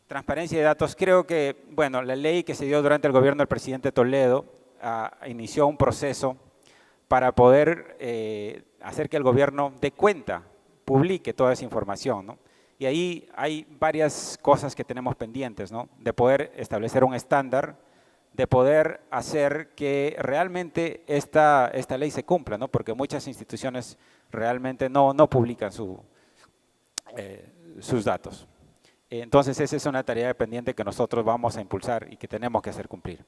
Transparencia de datos. Creo que, bueno, la ley que se dio durante el gobierno del presidente Toledo inició un proceso para poder hacer que el gobierno dé cuenta, publique toda esa información, ¿no? Y ahí hay varias cosas que tenemos pendientes, ¿no? De poder establecer un estándar, de poder hacer que realmente esta ley se cumpla, ¿no? Porque muchas instituciones realmente no publican sus datos. Entonces esa es una tarea pendiente que nosotros vamos a impulsar y que tenemos que hacer cumplir.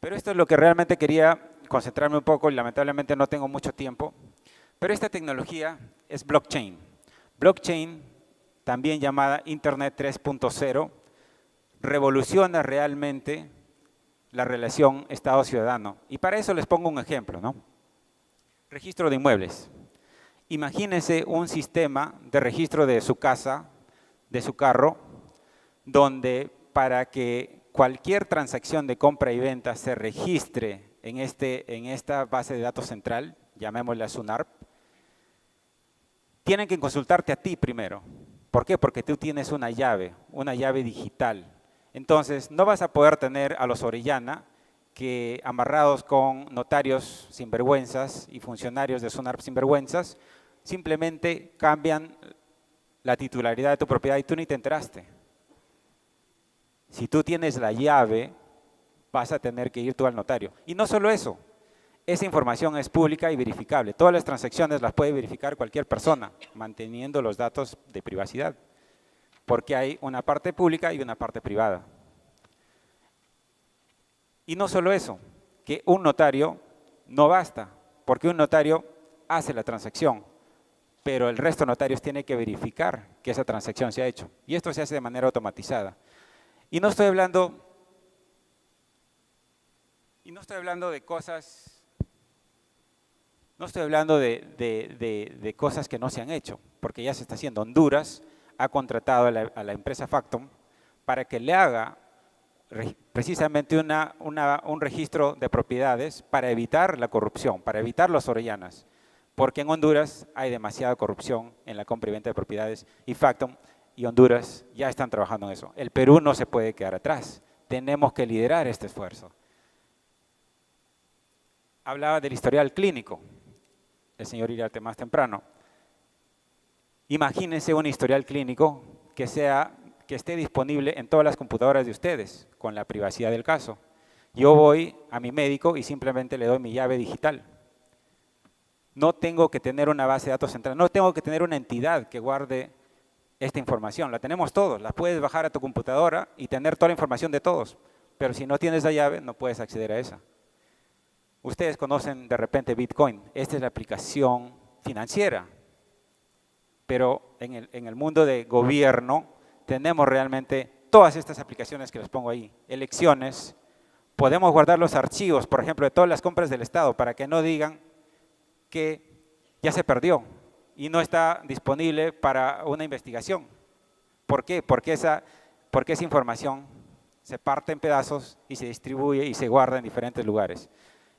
Pero esto es lo que realmente quería concentrarme un poco y lamentablemente no tengo mucho tiempo. Pero esta tecnología es blockchain. Blockchain, también llamada Internet 3.0, revoluciona realmente la relación Estado-ciudadano. Y para eso les pongo un ejemplo, ¿no? Registro de inmuebles. Imagínense un sistema de registro de su casa, de su carro, donde para que cualquier transacción de compra y venta se registre en esta base de datos central, llamémosla SUNARP, tienen que consultarte a ti primero. ¿Por qué? Porque tú tienes una llave digital. Entonces, no vas a poder tener a los Orellana que amarrados con notarios sinvergüenzas y funcionarios de SUNARP sinvergüenzas, simplemente cambian la titularidad de tu propiedad y tú ni te enteraste. Si tú tienes la llave, vas a tener que ir tú al notario. Y no solo eso, esa información es pública y verificable. Todas las transacciones las puede verificar cualquier persona, manteniendo los datos de privacidad, porque hay una parte pública y una parte privada. Y no solo eso, que un notario no basta, porque un notario hace la transacción, pero el resto de notarios tiene que verificar que esa transacción se ha hecho. Y esto se hace de manera automatizada. Y no estoy hablando de cosas, no estoy hablando de cosas que no se han hecho, porque ya se está haciendo. Honduras ha contratado a la empresa Factom para que le haga precisamente un registro de propiedades para evitar la corrupción, para evitar los orellanas, porque en Honduras hay demasiada corrupción en la compra y venta de propiedades y Factom y Honduras ya están trabajando en eso. El Perú no se puede quedar atrás, tenemos que liderar este esfuerzo. Hablaba del historial clínico, el señor Iriarte más temprano. Imagínense un historial clínico que esté disponible en todas las computadoras de ustedes, con la privacidad del caso. Yo voy a mi médico y simplemente le doy mi llave digital. No tengo que tener una base de datos central, no tengo que tener una entidad que guarde esta información. La tenemos todos, la puedes bajar a tu computadora y tener toda la información de todos, pero si no tienes la llave no puedes acceder a esa. Ustedes conocen de repente Bitcoin, esta es la aplicación financiera, pero en el mundo de gobierno tenemos realmente todas estas aplicaciones que les pongo ahí, elecciones, podemos guardar los archivos, por ejemplo, de todas las compras del Estado para que no digan que ya se perdió y no está disponible para una investigación. ¿Por qué? Porque esa información se parte en pedazos y se distribuye y se guarda en diferentes lugares.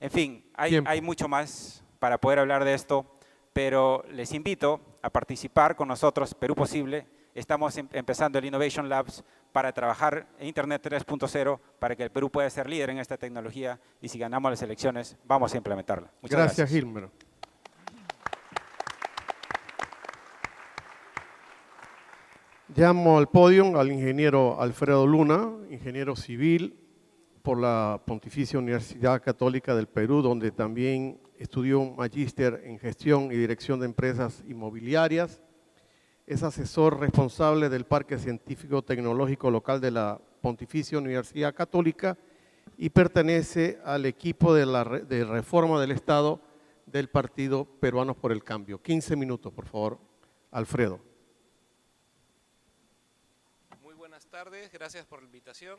En fin, hay mucho más para poder hablar de esto, pero les invito a participar con nosotros, Perú Posible. Estamos empezando el Innovation Labs para trabajar en Internet 3.0 para que el Perú pueda ser líder en esta tecnología y si ganamos las elecciones vamos a implementarla. Muchas gracias. Gracias, Gilmer. Llamo al podio al ingeniero Alfredo Luna, ingeniero civil por la Pontificia Universidad Católica del Perú, donde también estudió un magíster en gestión y dirección de empresas inmobiliarias. Es asesor responsable del Parque Científico Tecnológico Local de la Pontificia Universidad Católica y pertenece al equipo de reforma del Estado del Partido Peruanos por el Cambio. 15 minutos, por favor, Alfredo. Muy buenas tardes, gracias por la invitación.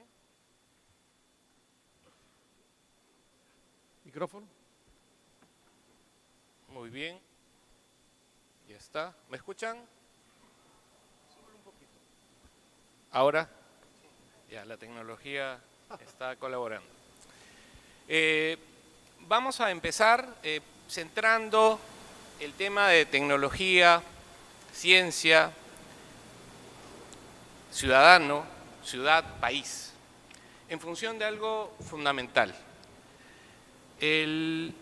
Micrófono. Muy bien, ya está. ¿Me escuchan? Solo un poquito. Ahora, ya la tecnología está colaborando. Vamos a empezar centrando el tema de tecnología, ciencia, ciudadano, ciudad, país, en función de algo fundamental. El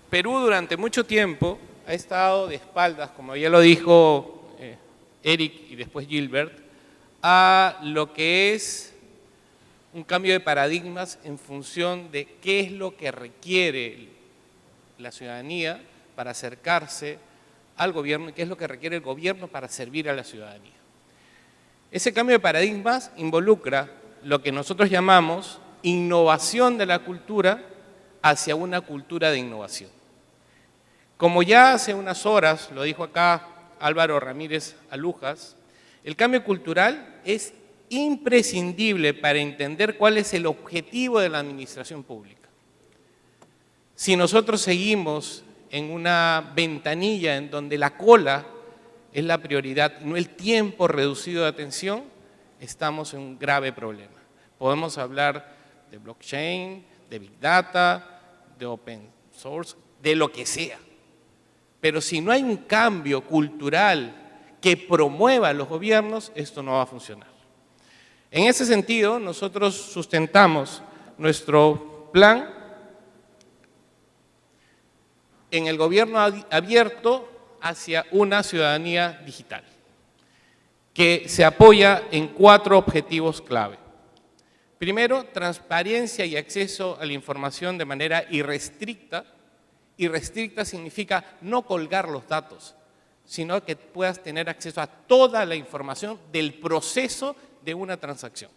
Perú durante mucho tiempo ha estado de espaldas, como ya lo dijo Eric y después Gilbert, a lo que es un cambio de paradigmas en función de qué es lo que requiere la ciudadanía para acercarse al gobierno y qué es lo que requiere el gobierno para servir a la ciudadanía. Ese cambio de paradigmas involucra lo que nosotros llamamos innovación de la cultura hacia una cultura de innovación. Como ya hace unas horas lo dijo acá Álvaro Ramírez Alujas, el cambio cultural es imprescindible para entender cuál es el objetivo de la administración pública. Si nosotros seguimos en una ventanilla en donde la cola es la prioridad, no el tiempo reducido de atención, estamos en un grave problema. Podemos hablar de blockchain, de big data, de open source, de lo que sea. Pero si no hay un cambio cultural que promueva a los gobiernos, esto no va a funcionar. En ese sentido, nosotros sustentamos nuestro plan en el gobierno abierto hacia una ciudadanía digital, que se apoya en 4 objetivos clave. Primero, transparencia y acceso a la información de manera irrestricta. Irrestricta significa no colgar los datos, sino que puedas tener acceso a toda la información del proceso de una transacción,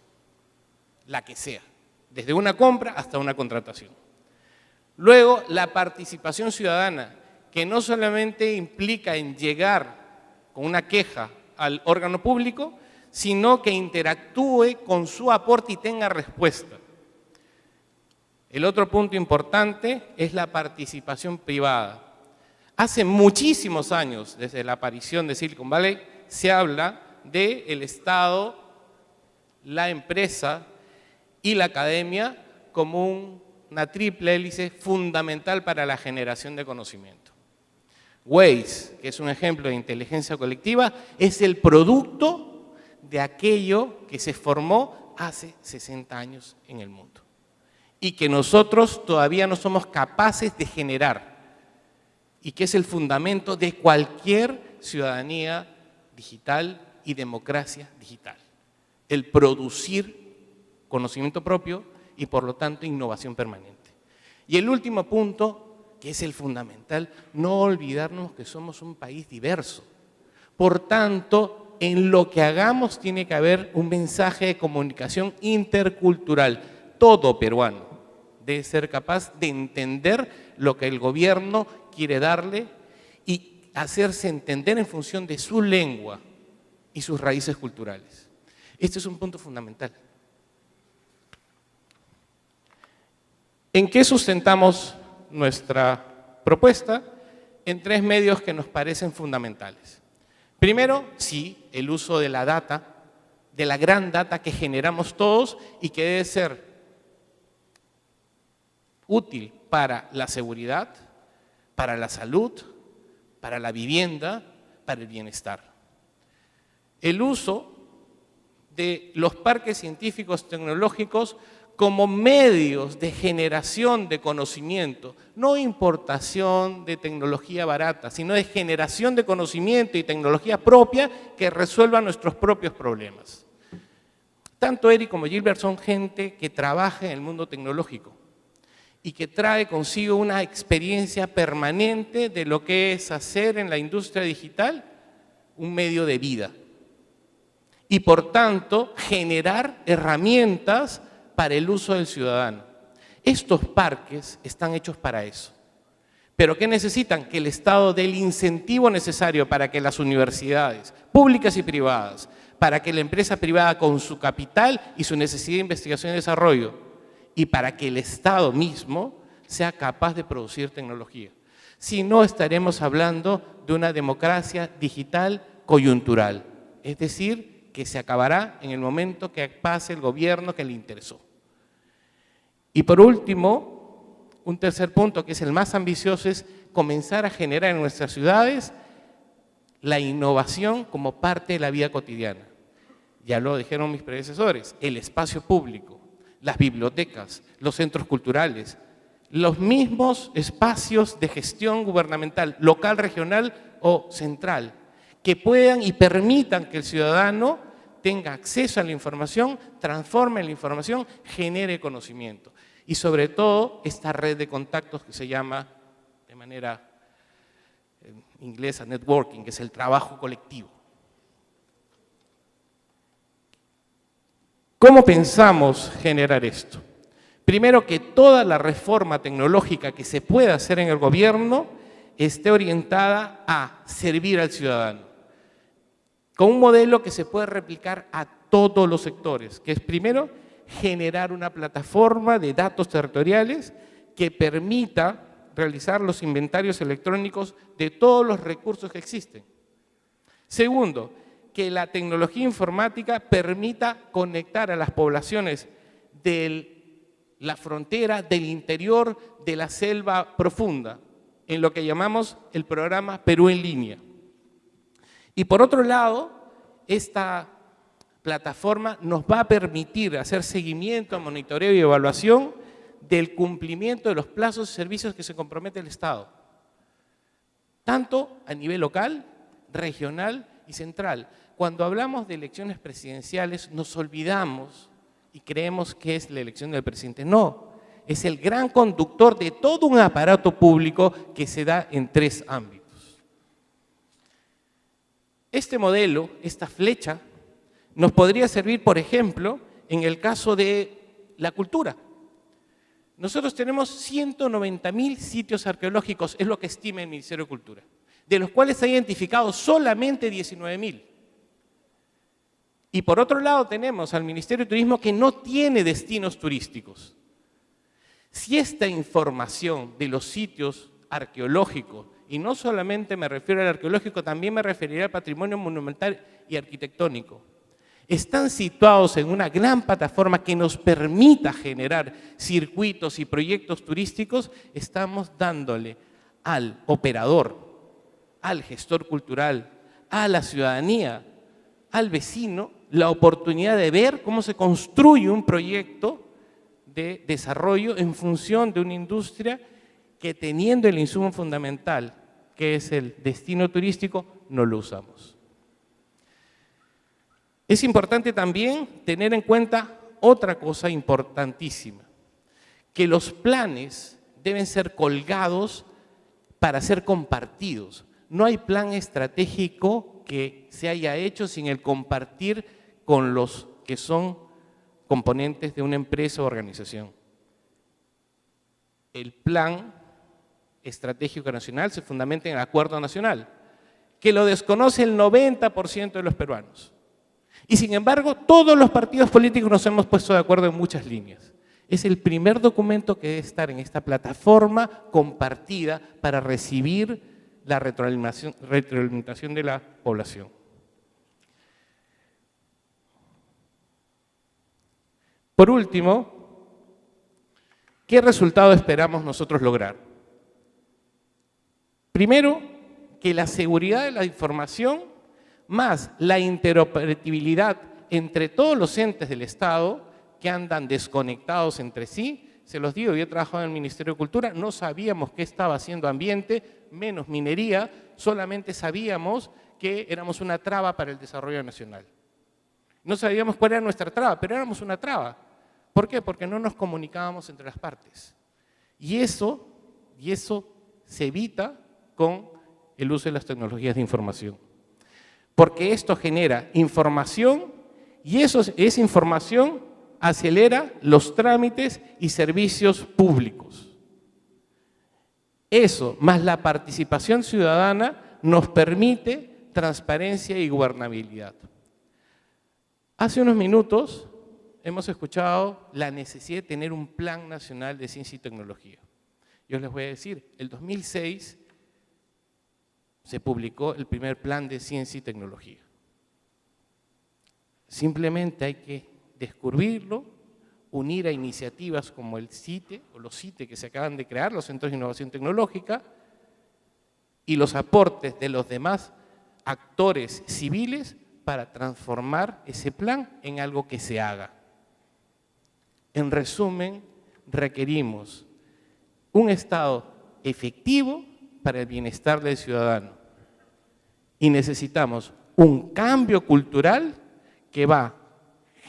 la que sea, desde una compra hasta una contratación. Luego, la participación ciudadana, que no solamente implica en llegar con una queja al órgano público, sino que interactúe con su aporte y tenga respuesta. El otro punto importante es la participación privada. Hace muchísimos años, desde la aparición de Silicon Valley, se habla del Estado, la empresa y la academia como una triple hélice fundamental para la generación de conocimiento. Waze, que es un ejemplo de inteligencia colectiva, es el producto de aquello que se formó hace 60 años en el mundo y que nosotros todavía no somos capaces de generar y que es el fundamento de cualquier ciudadanía digital y democracia digital. El producir conocimiento propio y por lo tanto innovación permanente. Y el último punto, que es el fundamental, no olvidarnos que somos un país diverso. Por tanto, en lo que hagamos tiene que haber un mensaje de comunicación intercultural. Todo peruano debe ser capaz de entender lo que el gobierno quiere darle y hacerse entender en función de su lengua y sus raíces culturales. Este es un punto fundamental. ¿En qué sustentamos nuestra propuesta? En 3 medios que nos parecen fundamentales. Primero, sí, el uso de la data, de la gran data que generamos todos y que debe ser útil para la seguridad, para la salud, para la vivienda, para el bienestar. El uso de los parques científicos tecnológicos como medios de generación de conocimiento, no importación de tecnología barata, sino de generación de conocimiento y tecnología propia que resuelva nuestros propios problemas. Tanto Eric como Gilbert son gente que trabaja en el mundo tecnológico y que trae consigo una experiencia permanente de lo que es hacer en la industria digital un medio de vida y por tanto generar herramientas para el uso del ciudadano. Estos parques están hechos para eso. ¿Pero qué necesitan? Que el Estado dé el incentivo necesario para que las universidades, públicas y privadas, para que la empresa privada con su capital y su necesidad de investigación y desarrollo, y para que el Estado mismo sea capaz de producir tecnología. Si no, estaremos hablando de una democracia digital coyuntural, es decir, que se acabará en el momento que pase el gobierno que le interesó. Y por último, un tercer punto que es el más ambicioso es comenzar a generar en nuestras ciudades la innovación como parte de la vida cotidiana. Ya lo dijeron mis predecesores, el espacio público, las bibliotecas, los centros culturales, los mismos espacios de gestión gubernamental, local, regional o central, que puedan y permitan que el ciudadano tenga acceso a la información, transforme la información, genere conocimiento. Y sobre todo, esta red de contactos que se llama, de manera inglesa, networking, que es el trabajo colectivo. ¿Cómo pensamos generar esto? Primero, que toda la reforma tecnológica que se pueda hacer en el gobierno esté orientada a servir al ciudadano, con un modelo que se puede replicar a todos los sectores, que es primero generar una plataforma de datos territoriales que permita realizar los inventarios electrónicos de todos los recursos que existen. Segundo, que la tecnología informática permita conectar a las poblaciones de la frontera, del interior, de la selva profunda, en lo que llamamos el programa Perú en línea. Y por otro lado, esta plataforma nos va a permitir hacer seguimiento, monitoreo y evaluación del cumplimiento de los plazos y servicios que se compromete el Estado, tanto a nivel local, regional y central. Cuando hablamos de elecciones presidenciales nos olvidamos y creemos que es la elección del presidente. No, es el gran conductor de todo un aparato público que se da en 3 ámbitos. Este modelo, esta flecha, nos podría servir, por ejemplo, en el caso de la cultura. Nosotros tenemos 190.000 sitios arqueológicos, es lo que estima el Ministerio de Cultura, de los cuales se ha identificado solamente 19.000. Y por otro lado tenemos al Ministerio de Turismo que no tiene destinos turísticos. Si esta información de los sitios arqueológicos, y no solamente me refiero al arqueológico, también me referiría al patrimonio monumental y arquitectónico, están situados en una gran plataforma que nos permita generar circuitos y proyectos turísticos, estamos dándole al operador, al gestor cultural, a la ciudadanía, al vecino, la oportunidad de ver cómo se construye un proyecto de desarrollo en función de una industria que, teniendo el insumo fundamental, que es el destino turístico, no lo usamos. Es importante también tener en cuenta otra cosa importantísima, que los planes deben ser colgados para ser compartidos. No hay plan estratégico que se haya hecho sin el compartir con los que son componentes de una empresa o organización. El plan estratégico nacional se fundamenta en el acuerdo nacional, que lo desconoce el 90% de los peruanos. Y sin embargo, todos los partidos políticos nos hemos puesto de acuerdo en muchas líneas. Es el primer documento que debe estar en esta plataforma compartida para recibir la retroalimentación de la población. Por último, ¿qué resultado esperamos nosotros lograr? Primero, que la seguridad de la información más la interoperabilidad entre todos los entes del Estado que andan desconectados entre sí. Se los digo, yo he trabajado en el Ministerio de Cultura, no sabíamos qué estaba haciendo ambiente, menos minería, solamente sabíamos que éramos una traba para el desarrollo nacional. No sabíamos cuál era nuestra traba, pero éramos una traba. ¿Por qué? Porque no nos comunicábamos entre las partes. Y eso se evita con el uso de las tecnologías de información. Porque esto genera información y esa información acelera los trámites y servicios públicos. Eso, más la participación ciudadana, nos permite transparencia y gobernabilidad. Hace unos minutos hemos escuchado la necesidad de tener un plan nacional de ciencia y tecnología. Yo les voy a decir, el 2006 se publicó el primer plan de ciencia y tecnología. Simplemente hay que descubrirlo, unir a iniciativas como el CITE o los CITE que se acaban de crear, los Centros de Innovación Tecnológica, y los aportes de los demás actores civiles para transformar ese plan en algo que se haga. En resumen, requerimos un Estado efectivo para el bienestar del ciudadano y necesitamos un cambio cultural que va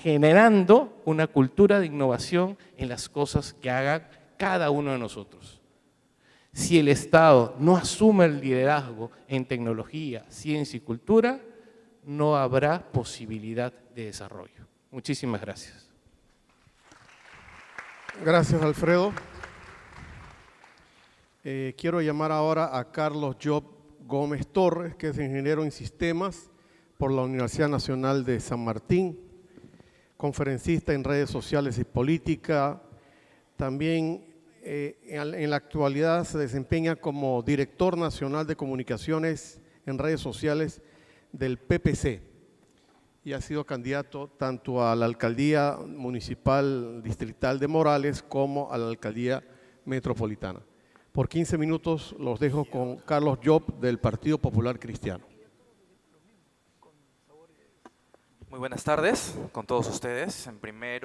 generando una cultura de innovación en las cosas que haga cada uno de nosotros. Si el Estado no asume el liderazgo en tecnología, ciencia y cultura, no habrá posibilidad de desarrollo. Muchísimas gracias. Gracias, Alfredo. Quiero llamar ahora a Carlos Job Gómez Torres, que es ingeniero en sistemas por la Universidad Nacional de San Martín, conferencista en redes sociales y política. También en la actualidad se desempeña como director nacional de comunicaciones en redes sociales del PPC y ha sido candidato tanto a la alcaldía municipal distrital de Morales como a la alcaldía metropolitana. Por 15 minutos los dejo con Carlos Job del Partido Popular Cristiano. Muy buenas tardes con todos ustedes. En primer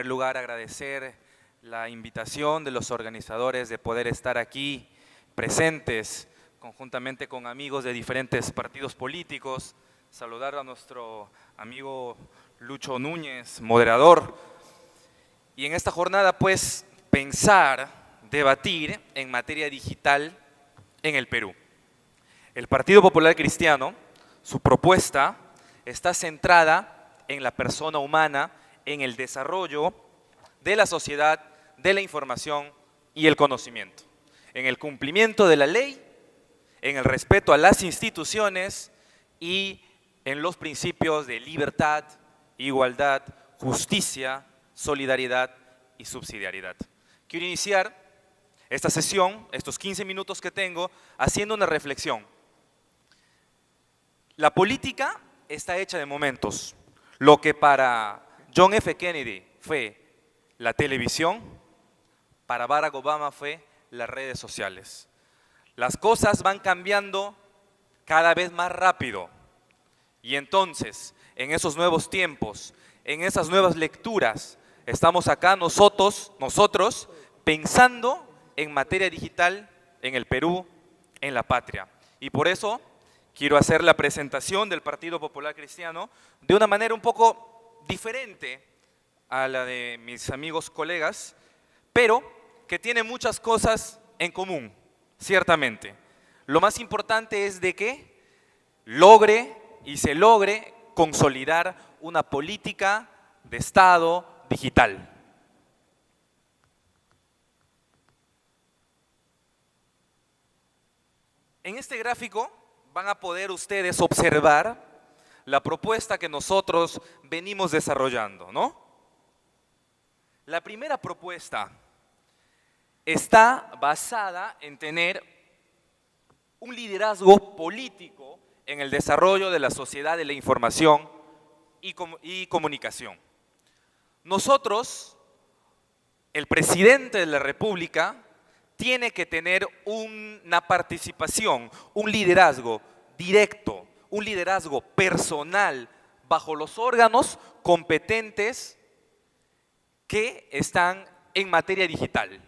lugar, agradecer la invitación de los organizadores de poder estar aquí presentes conjuntamente con amigos de diferentes partidos políticos. Saludar a nuestro amigo Lucho Núñez, moderador. Y en esta jornada, pues, pensar, debatir en materia digital en el Perú. El Partido Popular Cristiano, su propuesta está centrada en la persona humana, en el desarrollo de la sociedad, de la información y el conocimiento, en el cumplimiento de la ley, en el respeto a las instituciones y en los principios de libertad, igualdad, justicia, solidaridad y subsidiariedad. Quiero iniciar esta sesión, estos 15 minutos que tengo, haciendo una reflexión. La política está hecha de momentos. Lo que para John F. Kennedy fue la televisión, para Barack Obama fue las redes sociales. Las cosas van cambiando cada vez más rápido y entonces en esos nuevos tiempos, en esas nuevas lecturas, estamos acá nosotros pensando en materia digital en el Perú, en la patria. Y por eso quiero hacer la presentación del Partido Popular Cristiano de una manera un poco diferente a la de mis amigos colegas, pero que tiene muchas cosas en común, ciertamente. Lo más importante es de que se logre consolidar una política de Estado digital. En este gráfico van a poder ustedes observar la propuesta que nosotros venimos desarrollando, ¿no? La primera propuesta está basada en tener un liderazgo político en el desarrollo de la sociedad de la información y comunicación. Nosotros, el presidente de la República, tiene que tener una participación, un liderazgo directo, un liderazgo personal bajo los órganos competentes que están en materia digital.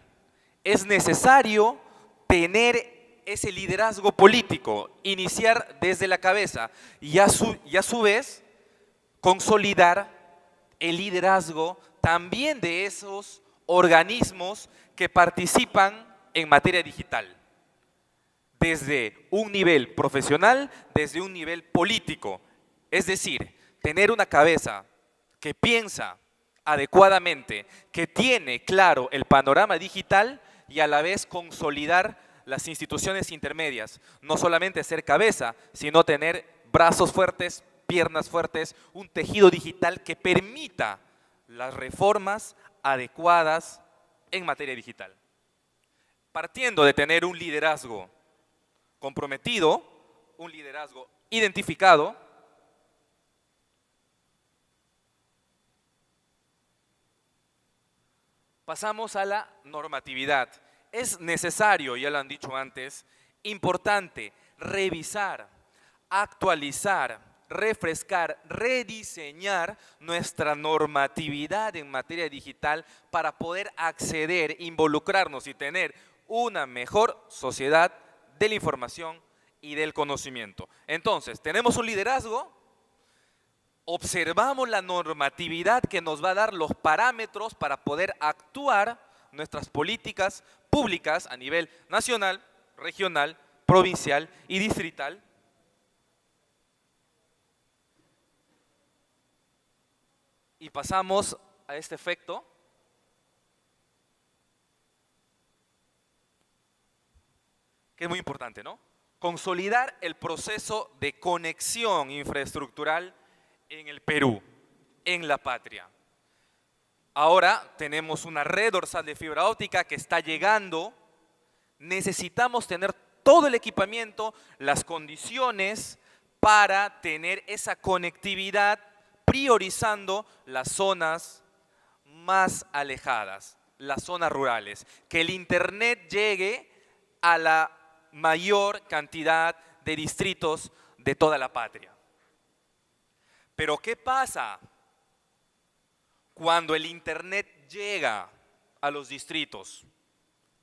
Es necesario tener ese liderazgo político, iniciar desde la cabeza y a su vez consolidar el liderazgo también de esos organismos que participan en materia digital, desde un nivel profesional, desde un nivel político, es decir, tener una cabeza que piensa adecuadamente, que tiene claro el panorama digital y a la vez consolidar las instituciones intermedias, no solamente ser cabeza, sino tener brazos fuertes, piernas fuertes, un tejido digital que permita las reformas adecuadas en materia digital. Partiendo de tener un liderazgo comprometido, un liderazgo identificado, pasamos a la normatividad. Es necesario, ya lo han dicho antes, Importante, revisar, actualizar, refrescar, rediseñar nuestra normatividad en materia digital para poder acceder, involucrarnos y tener una mejor sociedad de la información y del conocimiento. Entonces, tenemos un liderazgo, observamos la normatividad que nos va a dar los parámetros para poder actuar nuestras políticas públicas a nivel nacional, regional, provincial y distrital. Y pasamos a este efecto. Que es muy importante, ¿no? Consolidar el proceso de conexión infraestructural en el Perú, en la patria. Ahora tenemos una red dorsal de fibra óptica que está llegando. Necesitamos tener todo el equipamiento, las condiciones para tener esa conectividad, priorizando las zonas más alejadas, las zonas rurales. Que el internet llegue a la mayor cantidad de distritos de toda la patria. Pero ¿qué pasa cuando el internet llega a los distritos?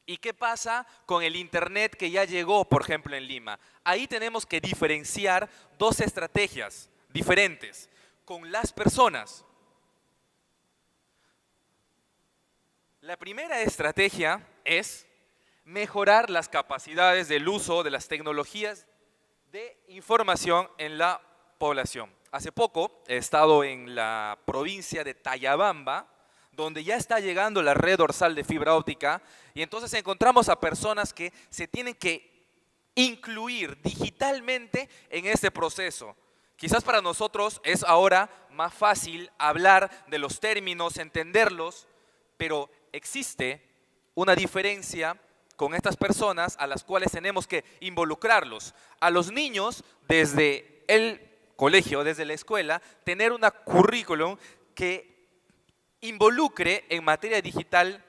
¿Y qué pasa con el internet que ya llegó, por ejemplo, en Lima? Ahí tenemos que diferenciar dos estrategias diferentes con las personas. La primera estrategia es mejorar las capacidades del uso de las tecnologías de información en la población. Hace poco he estado en la provincia de Tayabamba, donde ya está llegando la red dorsal de fibra óptica, y entonces encontramos a personas que se tienen que incluir digitalmente en este proceso. Quizás para nosotros es ahora más fácil hablar de los términos, entenderlos, pero existe una diferencia con estas personas a las cuales tenemos que involucrarlos. A los niños, desde el colegio, desde la escuela, tener una currículum que involucre en materia digital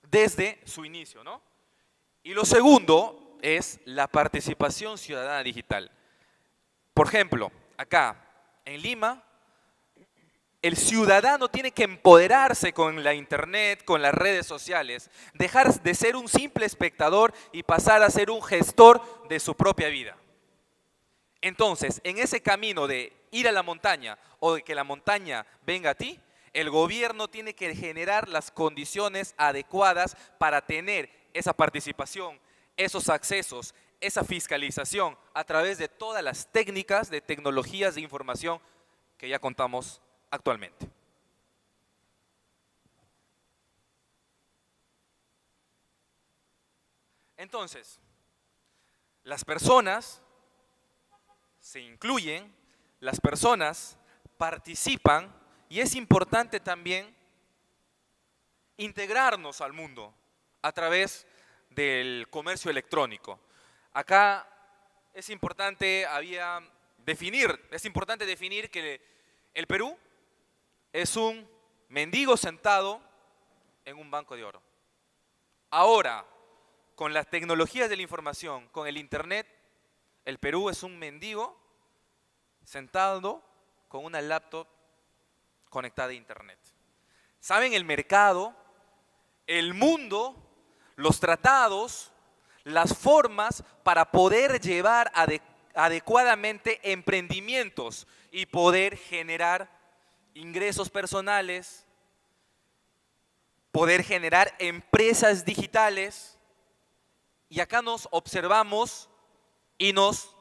desde su inicio, ¿no? Y lo segundo es la participación ciudadana digital. Por ejemplo, acá en Lima, el ciudadano tiene que empoderarse con la internet, con las redes sociales, dejar de ser un simple espectador y pasar a ser un gestor de su propia vida. Entonces, en ese camino de ir a la montaña o de que la montaña venga a ti, el gobierno tiene que generar las condiciones adecuadas para tener esa participación, esos accesos, esa fiscalización a través de todas las técnicas de tecnologías de información que ya contamos actualmente. Entonces, las personas se incluyen, las personas participan y es importante también integrarnos al mundo a través del comercio electrónico. Acá es importante definir que el Perú es un mendigo sentado en un banco de oro. Ahora, con las tecnologías de la información, con el internet, el Perú es un mendigo sentado con una laptop conectada a internet. ¿Saben? El mercado, el mundo, los tratados, las formas para poder llevar adecuadamente emprendimientos y poder generar ingresos personales, poder generar empresas digitales. Y acá nos observamos y nos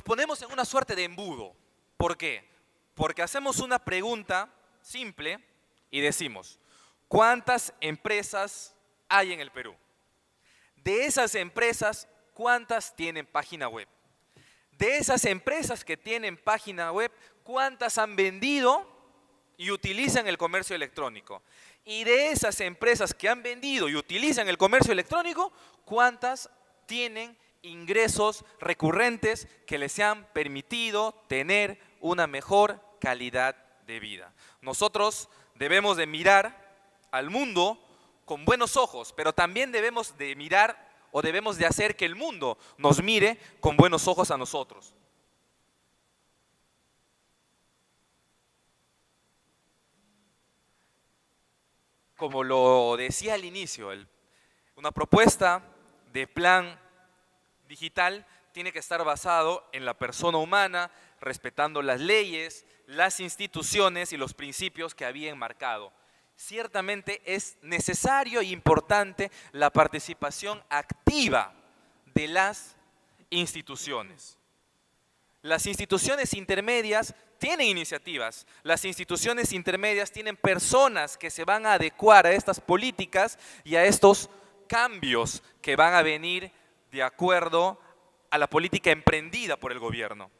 ponemos en una suerte de embudo. ¿Por qué? Porque hacemos una pregunta simple y decimos, ¿cuántas empresas hay en el Perú? De esas empresas, ¿cuántas tienen página web? De esas empresas que tienen página web, ¿cuántas han vendido y utilizan el comercio electrónico? Y de esas empresas que han vendido y utilizan el comercio electrónico, ¿cuántas tienen ingresos recurrentes que les han permitido tener una mejor calidad de vida? Nosotros debemos de mirar al mundo con buenos ojos, pero también debemos de mirar o debemos de hacer que el mundo nos mire con buenos ojos a nosotros. Como lo decía al inicio, una propuesta de plan digital tiene que estar basado en la persona humana, respetando las leyes, las instituciones y los principios que había enmarcado. Ciertamente es necesario e importante la participación activa de las instituciones. Las instituciones intermedias tienen iniciativas, las instituciones intermedias tienen personas que se van a adecuar a estas políticas y a estos cambios que van a venir de acuerdo a la política emprendida por el gobierno.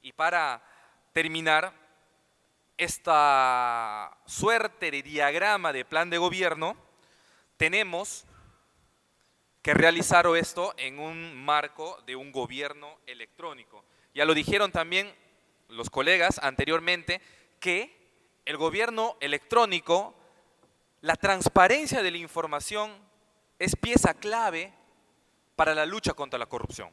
Y para terminar, esta suerte de diagrama de plan de gobierno, tenemos que realizar esto en un marco de un gobierno electrónico. Ya lo dijeron también los colegas anteriormente, que el gobierno electrónico, la transparencia de la información es pieza clave para la lucha contra la corrupción.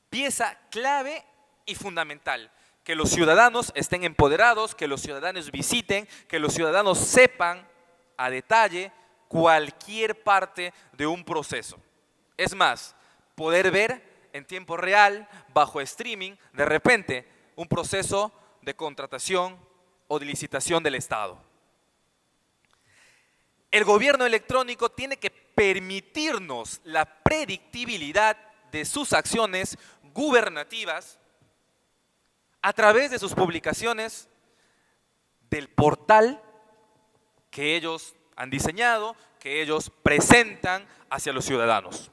Pieza clave y fundamental, que los ciudadanos estén empoderados, que los ciudadanos visiten, que los ciudadanos sepan a detalle cualquier parte de un proceso. Es más, poder ver en tiempo real, bajo streaming, de repente, un proceso de contratación o de licitación del Estado. El gobierno electrónico tiene que permitirnos la predictibilidad de sus acciones gubernativas a través de sus publicaciones del portal que ellos han diseñado, que ellos presentan hacia los ciudadanos.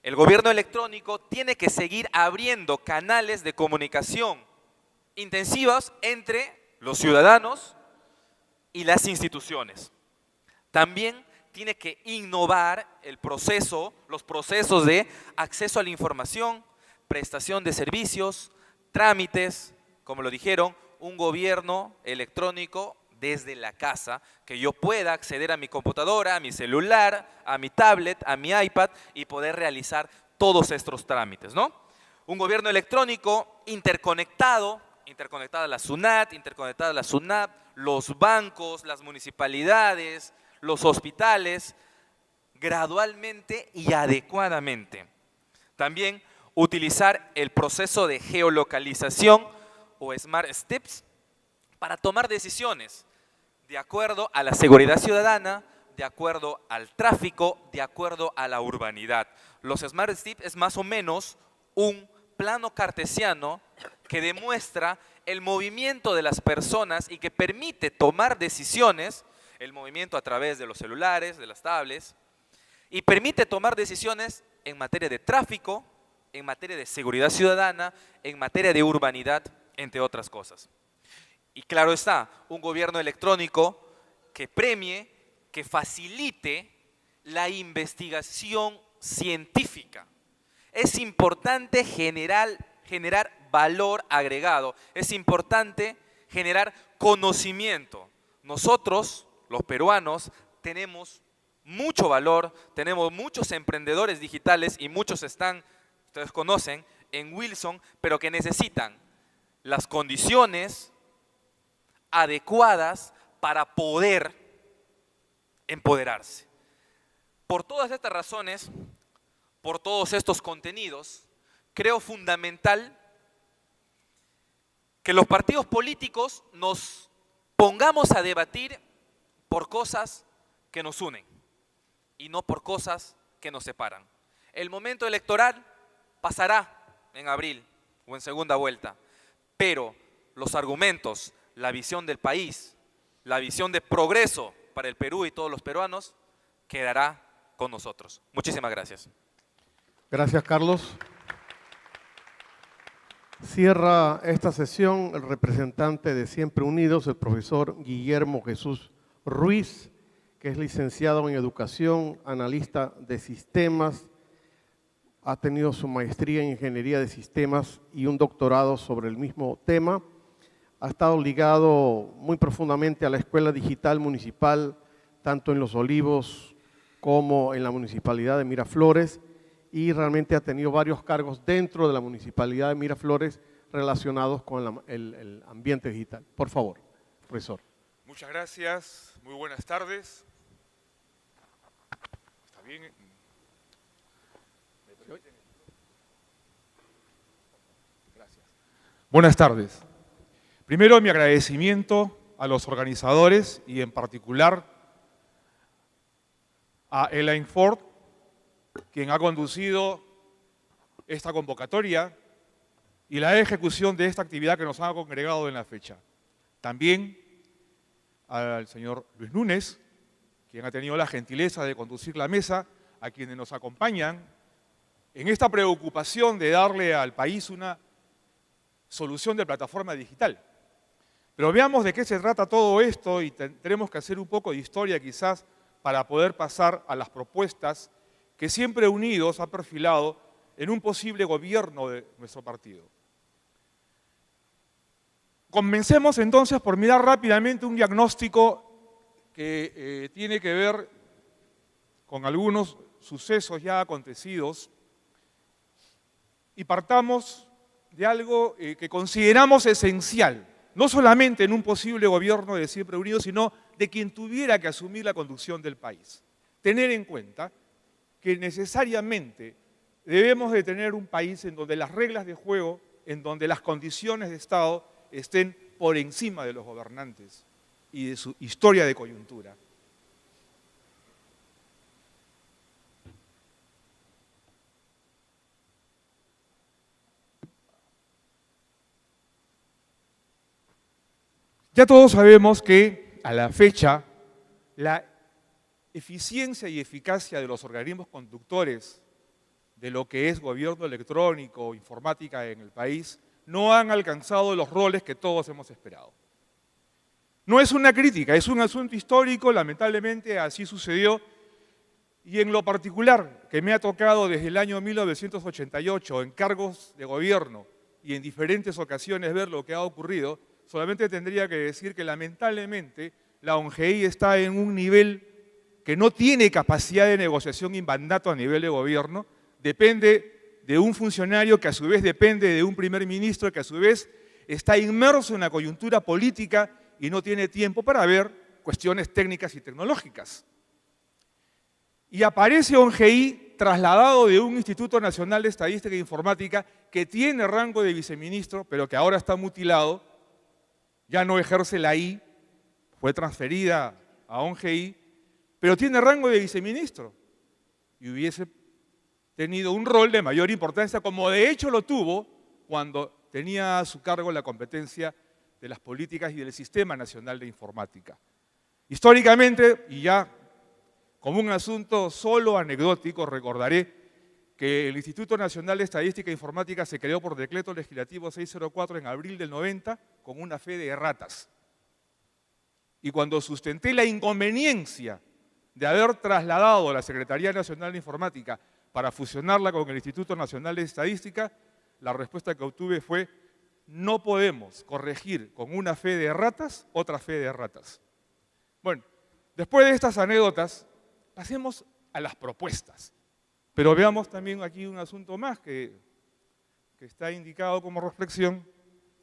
El gobierno electrónico tiene que seguir abriendo canales de comunicación intensivos entre los ciudadanos y las instituciones. También tiene que innovar los procesos de acceso a la información, prestación de servicios, trámites, como lo dijeron, un gobierno electrónico desde la casa, que yo pueda acceder a mi computadora, a mi celular, a mi tablet, a mi iPad y poder realizar todos estos trámites, ¿no? Un gobierno electrónico interconectada a la SUNAT, interconectada a la SUNAP, los bancos, las municipalidades, los hospitales, gradualmente y adecuadamente. También utilizar el proceso de geolocalización o Smart Steps para tomar decisiones de acuerdo a la seguridad ciudadana, de acuerdo al tráfico, de acuerdo a la urbanidad. Los Smart Steps es más o menos un plano cartesiano que demuestra el movimiento de las personas y que permite tomar decisiones, el movimiento a través de los celulares, de las tablets, y permite tomar decisiones en materia de tráfico, en materia de seguridad ciudadana, en materia de urbanidad, entre otras cosas. Y claro está, un gobierno electrónico que premie, que facilite la investigación científica. Es importante generar valor agregado, es importante generar conocimiento. Nosotros, los peruanos, tenemos mucho valor, tenemos muchos emprendedores digitales y muchos están, ustedes conocen, en Wilson, pero que necesitan las condiciones adecuadas para poder empoderarse. Por todas estas razones, por todos estos contenidos, creo fundamental que los partidos políticos nos pongamos a debatir por cosas que nos unen y no por cosas que nos separan. El momento electoral pasará en abril o en segunda vuelta, pero los argumentos, la visión del país, la visión de progreso para el Perú y todos los peruanos quedará con nosotros. Muchísimas gracias. Gracias, Carlos. Cierra esta sesión el representante de Siempre Unidos, el profesor Guillermo Jesús Ruiz, que es licenciado en Educación, analista de sistemas, ha tenido su maestría en Ingeniería de Sistemas y un doctorado sobre el mismo tema. ha estado ligado muy profundamente a la Escuela Digital Municipal, tanto en Los Olivos como en la Municipalidad de Miraflores, y realmente ha tenido varios cargos dentro de la Municipalidad de Miraflores relacionados con el ambiente digital. Por favor, profesor. Muchas gracias, muy buenas tardes. ¿Está bien? Gracias. Buenas tardes. Primero, mi agradecimiento a los organizadores y en particular a Elaine Ford, quien ha conducido esta convocatoria y la ejecución de esta actividad que nos ha congregado en la fecha. También al señor Luis Núñez, quien ha tenido la gentileza de conducir la mesa, a quienes nos acompañan en esta preocupación de darle al país una solución de plataforma digital. Pero veamos de qué se trata todo esto y tendremos que hacer un poco de historia quizás para poder pasar a las propuestas que Siempre Unidos ha perfilado en un posible gobierno de nuestro partido. Comencemos entonces por mirar rápidamente un diagnóstico que tiene que ver con algunos sucesos ya acontecidos y partamos de algo que consideramos esencial, no solamente en un posible gobierno de Siempre Unidos, sino de quien tuviera que asumir la conducción del país. Tener en cuenta que necesariamente debemos de tener un país en donde las reglas de juego, en donde las condiciones de Estado estén por encima de los gobernantes y de su historia de coyuntura. Ya todos sabemos que a la fecha la eficiencia y eficacia de los organismos conductores de lo que es gobierno electrónico, informática en el país, no han alcanzado los roles que todos hemos esperado. No es una crítica, es un asunto histórico, lamentablemente así sucedió, y en lo particular que me ha tocado desde el año 1988 en cargos de gobierno y en diferentes ocasiones ver lo que ha ocurrido, solamente tendría que decir que lamentablemente la ONGI está en un nivel que no tiene capacidad de negociación y mandato a nivel de gobierno, depende de un funcionario que a su vez depende de un primer ministro que a su vez está inmerso en la coyuntura política y no tiene tiempo para ver cuestiones técnicas y tecnológicas. Y aparece ONGI trasladado de un Instituto Nacional de Estadística e Informática que tiene rango de viceministro, pero que ahora está mutilado, ya no ejerce la I, fue transferida a ONGI, pero tiene rango de viceministro y hubiese tenido un rol de mayor importancia, como de hecho lo tuvo cuando tenía a su cargo la competencia de las políticas y del Sistema Nacional de Informática. Históricamente, y ya como un asunto solo anecdótico, recordaré que el Instituto Nacional de Estadística e Informática se creó por Decreto Legislativo 604 en abril del 90 con una fe de erratas. Y cuando sustenté la inconveniencia de haber trasladado a la Secretaría Nacional de Informática para fusionarla con el Instituto Nacional de Estadística, la respuesta que obtuve fue: no podemos corregir con una fe de erratas otra fe de erratas. Bueno, después de estas anécdotas, pasemos a las propuestas. Pero veamos también aquí un asunto más que está indicado como reflexión.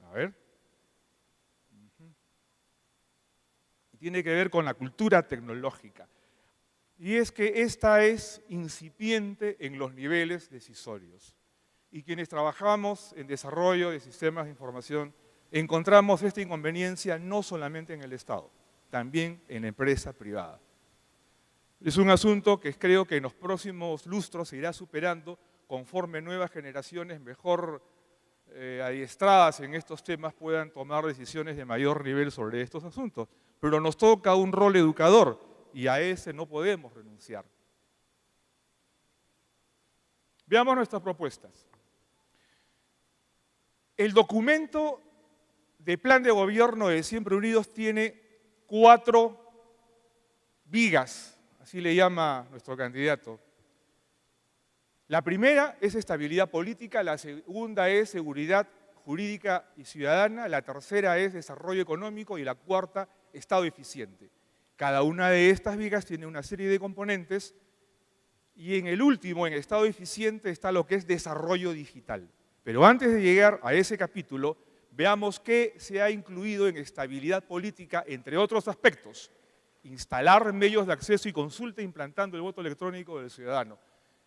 A ver. Tiene que ver con la cultura tecnológica. Y es que esta es incipiente en los niveles decisorios. Y quienes trabajamos en desarrollo de sistemas de información encontramos esta inconveniencia no solamente en el Estado, también en la empresa privada. Es un asunto que creo que en los próximos lustros se irá superando conforme nuevas generaciones mejor adiestradas en estos temas puedan tomar decisiones de mayor nivel sobre estos asuntos. Pero nos toca un rol educador y a ese no podemos renunciar. Veamos nuestras propuestas. El documento de plan de gobierno de Siempre Unidos tiene 4 vigas, así le llama nuestro candidato. La primera es estabilidad política, la segunda es seguridad jurídica y ciudadana, la tercera es desarrollo económico y la cuarta, Estado eficiente. Cada una de estas vigas tiene una serie de componentes y en el último, en Estado eficiente, está lo que es desarrollo digital. Pero antes de llegar a ese capítulo, veamos qué se ha incluido en estabilidad política, entre otros aspectos. Instalar medios de acceso y consulta implantando el voto electrónico del ciudadano.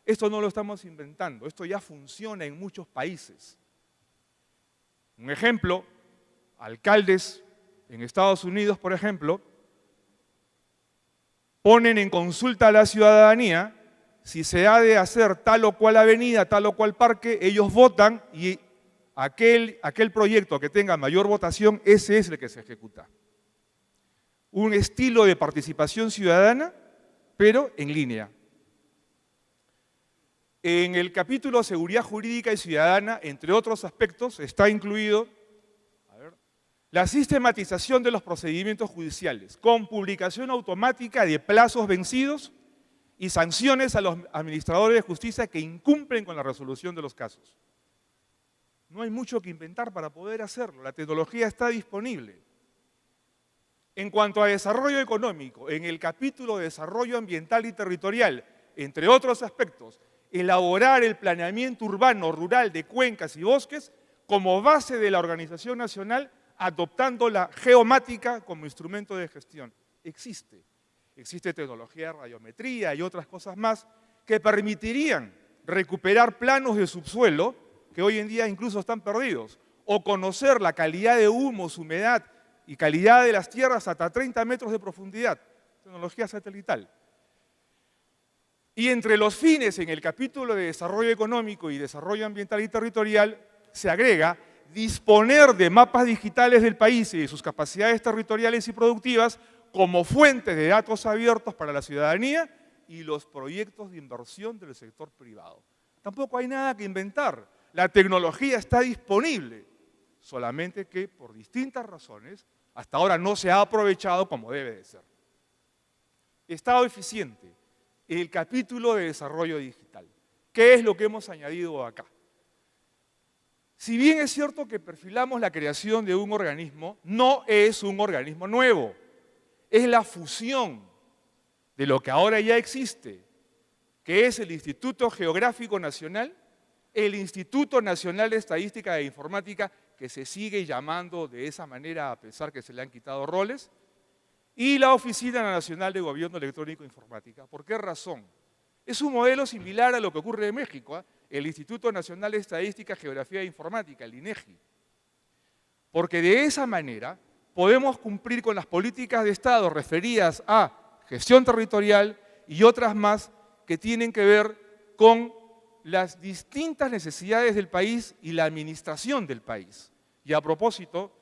Esto no lo estamos inventando, esto ya funciona en muchos países. Un ejemplo, alcaldes en Estados Unidos, por ejemplo, ponen en consulta a la ciudadanía si se ha de hacer tal o cual avenida, tal o cual parque, ellos votan y aquel proyecto que tenga mayor votación, ese es el que se ejecuta. Un estilo de participación ciudadana, pero en línea. En el capítulo Seguridad Jurídica y Ciudadana, entre otros aspectos, está incluido la sistematización de los procedimientos judiciales, con publicación automática de plazos vencidos y sanciones a los administradores de justicia que incumplen con la resolución de los casos. No hay mucho que inventar para poder hacerlo, la tecnología está disponible. En cuanto a desarrollo económico, en el capítulo de desarrollo ambiental y territorial, entre otros aspectos, elaborar el planeamiento urbano rural de cuencas y bosques como base de la organización nacional, adoptando la geomática como instrumento de gestión. Existe tecnología de radiometría y otras cosas más que permitirían recuperar planos de subsuelo que hoy en día incluso están perdidos, o conocer la calidad de humos, humedad y calidad de las tierras hasta 30 metros de profundidad, tecnología satelital. Y entre los fines en el capítulo de desarrollo económico y desarrollo ambiental y territorial se agrega disponer de mapas digitales del país y de sus capacidades territoriales y productivas como fuente de datos abiertos para la ciudadanía y los proyectos de inversión del sector privado. Tampoco hay nada que inventar, la tecnología está disponible, solamente que por distintas razones hasta ahora no se ha aprovechado como debe de ser. Estado eficiente, el capítulo de desarrollo digital. ¿Qué es lo que hemos añadido acá? Si bien es cierto que perfilamos la creación de un organismo, no es un organismo nuevo, es la fusión de lo que ahora ya existe, que es el Instituto Geográfico Nacional, el Instituto Nacional de Estadística e Informática, que se sigue llamando de esa manera a pesar que se le han quitado roles, y la Oficina Nacional de Gobierno Electrónico e Informática. ¿Por qué razón? Es un modelo similar a lo que ocurre en México, el Instituto Nacional de Estadística, Geografía e Informática, el INEGI. Porque de esa manera podemos cumplir con las políticas de Estado referidas a gestión territorial y otras más que tienen que ver con las distintas necesidades del país y la administración del país. Y a propósito,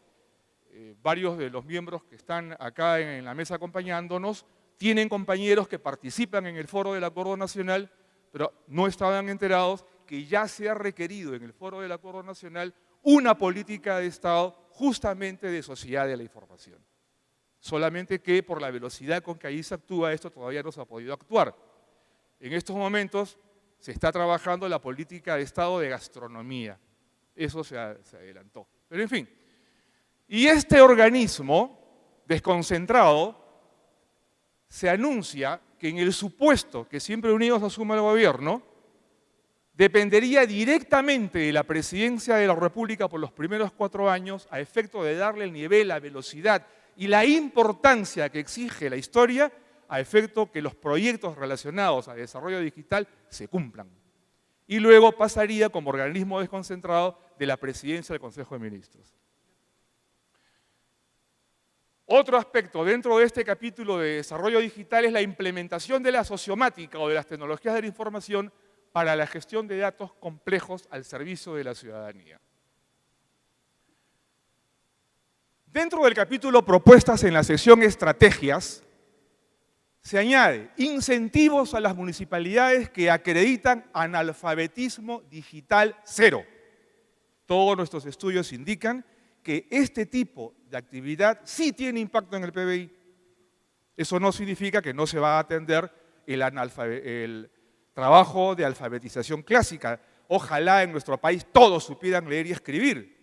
varios de los miembros que están acá en la mesa acompañándonos tienen compañeros que participan en el Foro del Acuerdo Nacional, pero no estaban enterados que ya se ha requerido en el Foro del Acuerdo Nacional una política de Estado justamente de sociedad de la información. Solamente que por la velocidad con que ahí se actúa, esto todavía no se ha podido actuar. En estos momentos se está trabajando la política de Estado de gastronomía. Eso se adelantó. Pero en fin, y este organismo desconcentrado se anuncia que en el supuesto que Siempre Unidos asuma el gobierno, dependería directamente de la presidencia de la República por los primeros 4 años a efecto de darle el nivel, la velocidad y la importancia que exige la historia a efecto que los proyectos relacionados al desarrollo digital se cumplan. Y luego pasaría como organismo desconcentrado de la presidencia del Consejo de Ministros. Otro aspecto dentro de este capítulo de desarrollo digital es la implementación de la sociomática o de las tecnologías de la información para la gestión de datos complejos al servicio de la ciudadanía. Dentro del capítulo Propuestas en la sección Estrategias, se añade incentivos a las municipalidades que acreditan analfabetismo digital cero. Todos nuestros estudios indican que este tipo de actividad sí tiene impacto en el PBI. Eso no significa que no se va a atender el trabajo de alfabetización clásica. Ojalá en nuestro país todos supieran leer y escribir,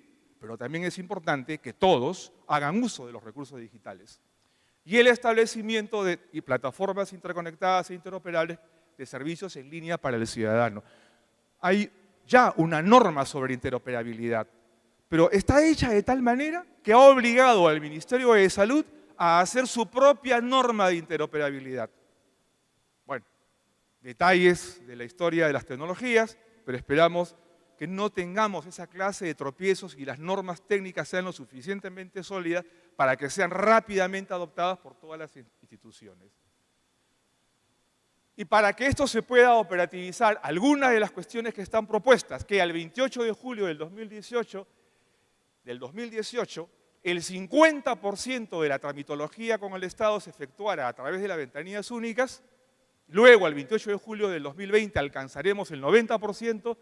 pero también es importante que todos hagan uso de los recursos digitales. Y el establecimiento de plataformas interconectadas e interoperables de servicios en línea para el ciudadano. Hay ya una norma sobre interoperabilidad, pero está hecha de tal manera que ha obligado al Ministerio de Salud a hacer su propia norma de interoperabilidad. Bueno, detalles de la historia de las tecnologías, pero esperamos que no tengamos esa clase de tropiezos y las normas técnicas sean lo suficientemente sólidas para que sean rápidamente adoptadas por todas las instituciones. Y para que esto se pueda operativizar, algunas de las cuestiones que están propuestas, que al 28 de julio del 2018, el 50% de la tramitología con el Estado se efectuara a través de las ventanillas únicas, luego al 28 de julio del 2020 alcanzaremos el 90%,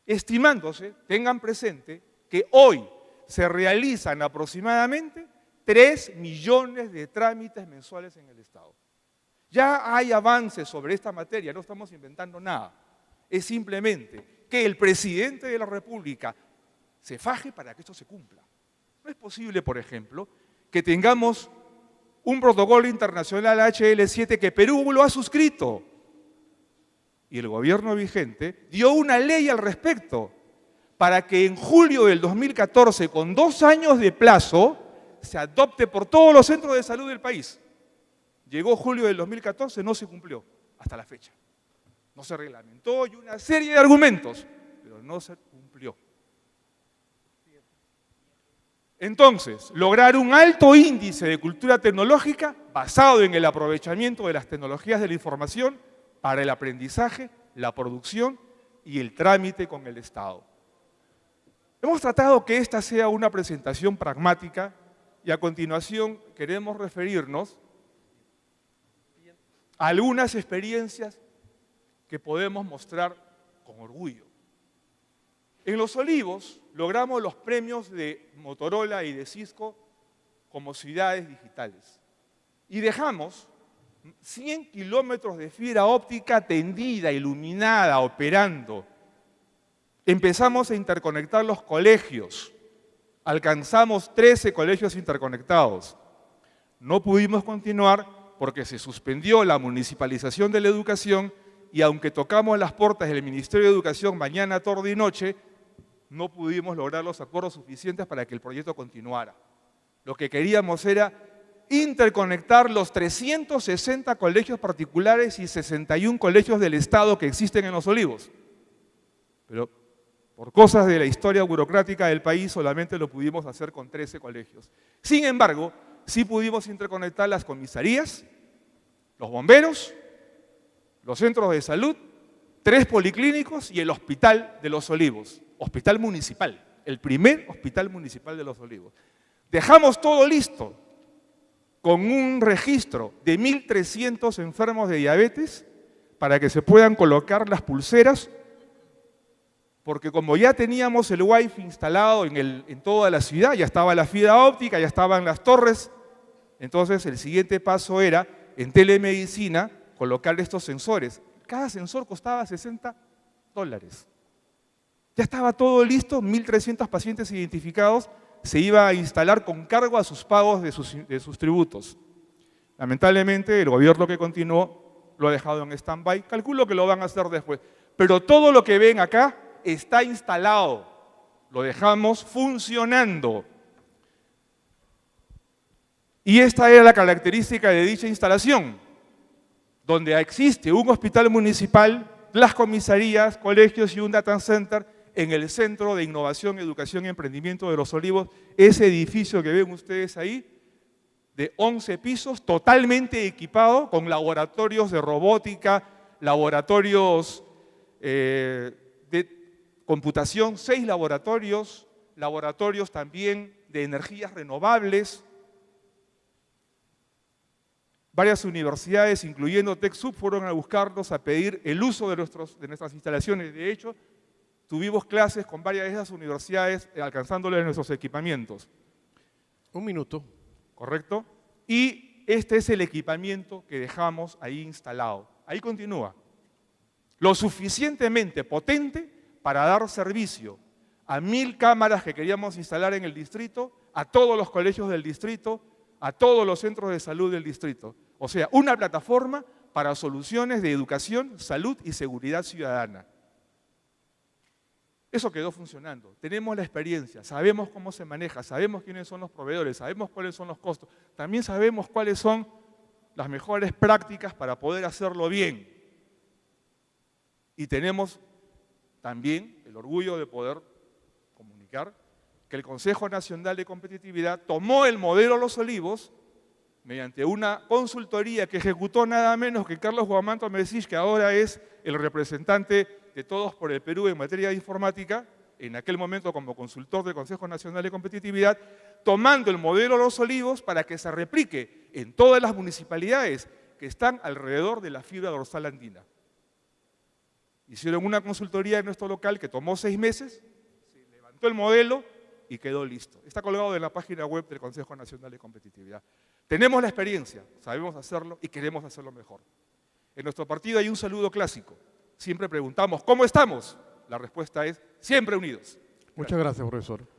estimándose, tengan presente, que hoy se realizan aproximadamente 3 millones de trámites mensuales en el Estado. Ya hay avances sobre esta materia, no estamos inventando nada. Es simplemente que el presidente de la República se faje para que esto se cumpla. No es posible, por ejemplo, que tengamos un protocolo internacional HL7 que Perú lo ha suscrito y el gobierno vigente dio una ley al respecto para que en julio del 2014, con 2 años de plazo, se adopte por todos los centros de salud del país. Llegó julio del 2014, no se cumplió hasta la fecha. No se reglamentó y una serie de argumentos, pero no se cumplió. Entonces, lograr un alto índice de cultura tecnológica basado en el aprovechamiento de las tecnologías de la información para el aprendizaje, la producción y el trámite con el Estado. Hemos tratado que esta sea una presentación pragmática y a continuación queremos referirnos a algunas experiencias que podemos mostrar con orgullo. En Los Olivos logramos los premios de Motorola y de Cisco como ciudades digitales y dejamos 100 kilómetros de fibra óptica tendida, iluminada, operando. Empezamos a interconectar los colegios. Alcanzamos 13 colegios interconectados. No pudimos continuar porque se suspendió la municipalización de la educación y aunque tocamos las puertas del Ministerio de Educación mañana, tarde y noche, no pudimos lograr los acuerdos suficientes para que el proyecto continuara. Lo que queríamos era interconectar los 360 colegios particulares y 61 colegios del Estado que existen en Los Olivos. Pero por cosas de la historia burocrática del país solamente lo pudimos hacer con 13 colegios. Sin embargo, sí pudimos interconectar las comisarías, los bomberos, los centros de salud, 3 policlínicos y el hospital de Los Olivos, hospital municipal, el primer hospital municipal de Los Olivos. Dejamos todo listo con un registro de 1.300 enfermos de diabetes para que se puedan colocar las pulseras, porque como ya teníamos el Wi-Fi instalado en toda la ciudad, ya estaba la fibra óptica, ya estaban las torres, entonces el siguiente paso era, en telemedicina, colocar estos sensores. Cada sensor costaba $60. Ya estaba todo listo, 1.300 pacientes identificados, se iba a instalar con cargo a sus pagos de sus tributos. Lamentablemente, el gobierno que continuó lo ha dejado en stand-by. Calculo que lo van a hacer después. Pero todo lo que ven acá está instalado. Lo dejamos funcionando. Y esta era la característica de dicha instalación, donde existe un hospital municipal, las comisarías, colegios y un data center en el Centro de Innovación, Educación y Emprendimiento de Los Olivos, ese edificio que ven ustedes ahí, de 11 pisos, totalmente equipado con laboratorios de robótica, laboratorios de computación, 6 laboratorios, laboratorios también de energías renovables. Varias universidades, incluyendo TechSoup, fueron a buscarnos a pedir el uso de nuestras instalaciones. De hecho, tuvimos clases con varias de esas universidades alcanzándoles nuestros equipamientos. 1 minuto. ¿Correcto? Y este es el equipamiento que dejamos ahí instalado. Ahí continúa. Lo suficientemente potente para dar servicio a 1000 cámaras que queríamos instalar en el distrito, a todos los colegios del distrito, a todos los centros de salud del distrito. O sea, una plataforma para soluciones de educación, salud y seguridad ciudadana. Eso quedó funcionando. Tenemos la experiencia, sabemos cómo se maneja, sabemos quiénes son los proveedores, sabemos cuáles son los costos, también sabemos cuáles son las mejores prácticas para poder hacerlo bien. Y tenemos también el orgullo de poder comunicar que el Consejo Nacional de Competitividad tomó el modelo Los Olivos mediante una consultoría que ejecutó nada menos que Carlos Guamanto Mesich, que ahora es el representante de Todos por el Perú en materia de informática, en aquel momento como consultor del Consejo Nacional de Competitividad, tomando el modelo Los Olivos para que se replique en todas las municipalidades que están alrededor de la fibra dorsal andina. Hicieron una consultoría en nuestro local que tomó 6 meses, se levantó el modelo y quedó listo. Está colgado en la página web del Consejo Nacional de Competitividad. Tenemos la experiencia, sabemos hacerlo y queremos hacerlo mejor. En nuestro partido hay un saludo clásico. Siempre preguntamos, ¿cómo estamos? La respuesta es, siempre unidos. Muchas gracias, profesor.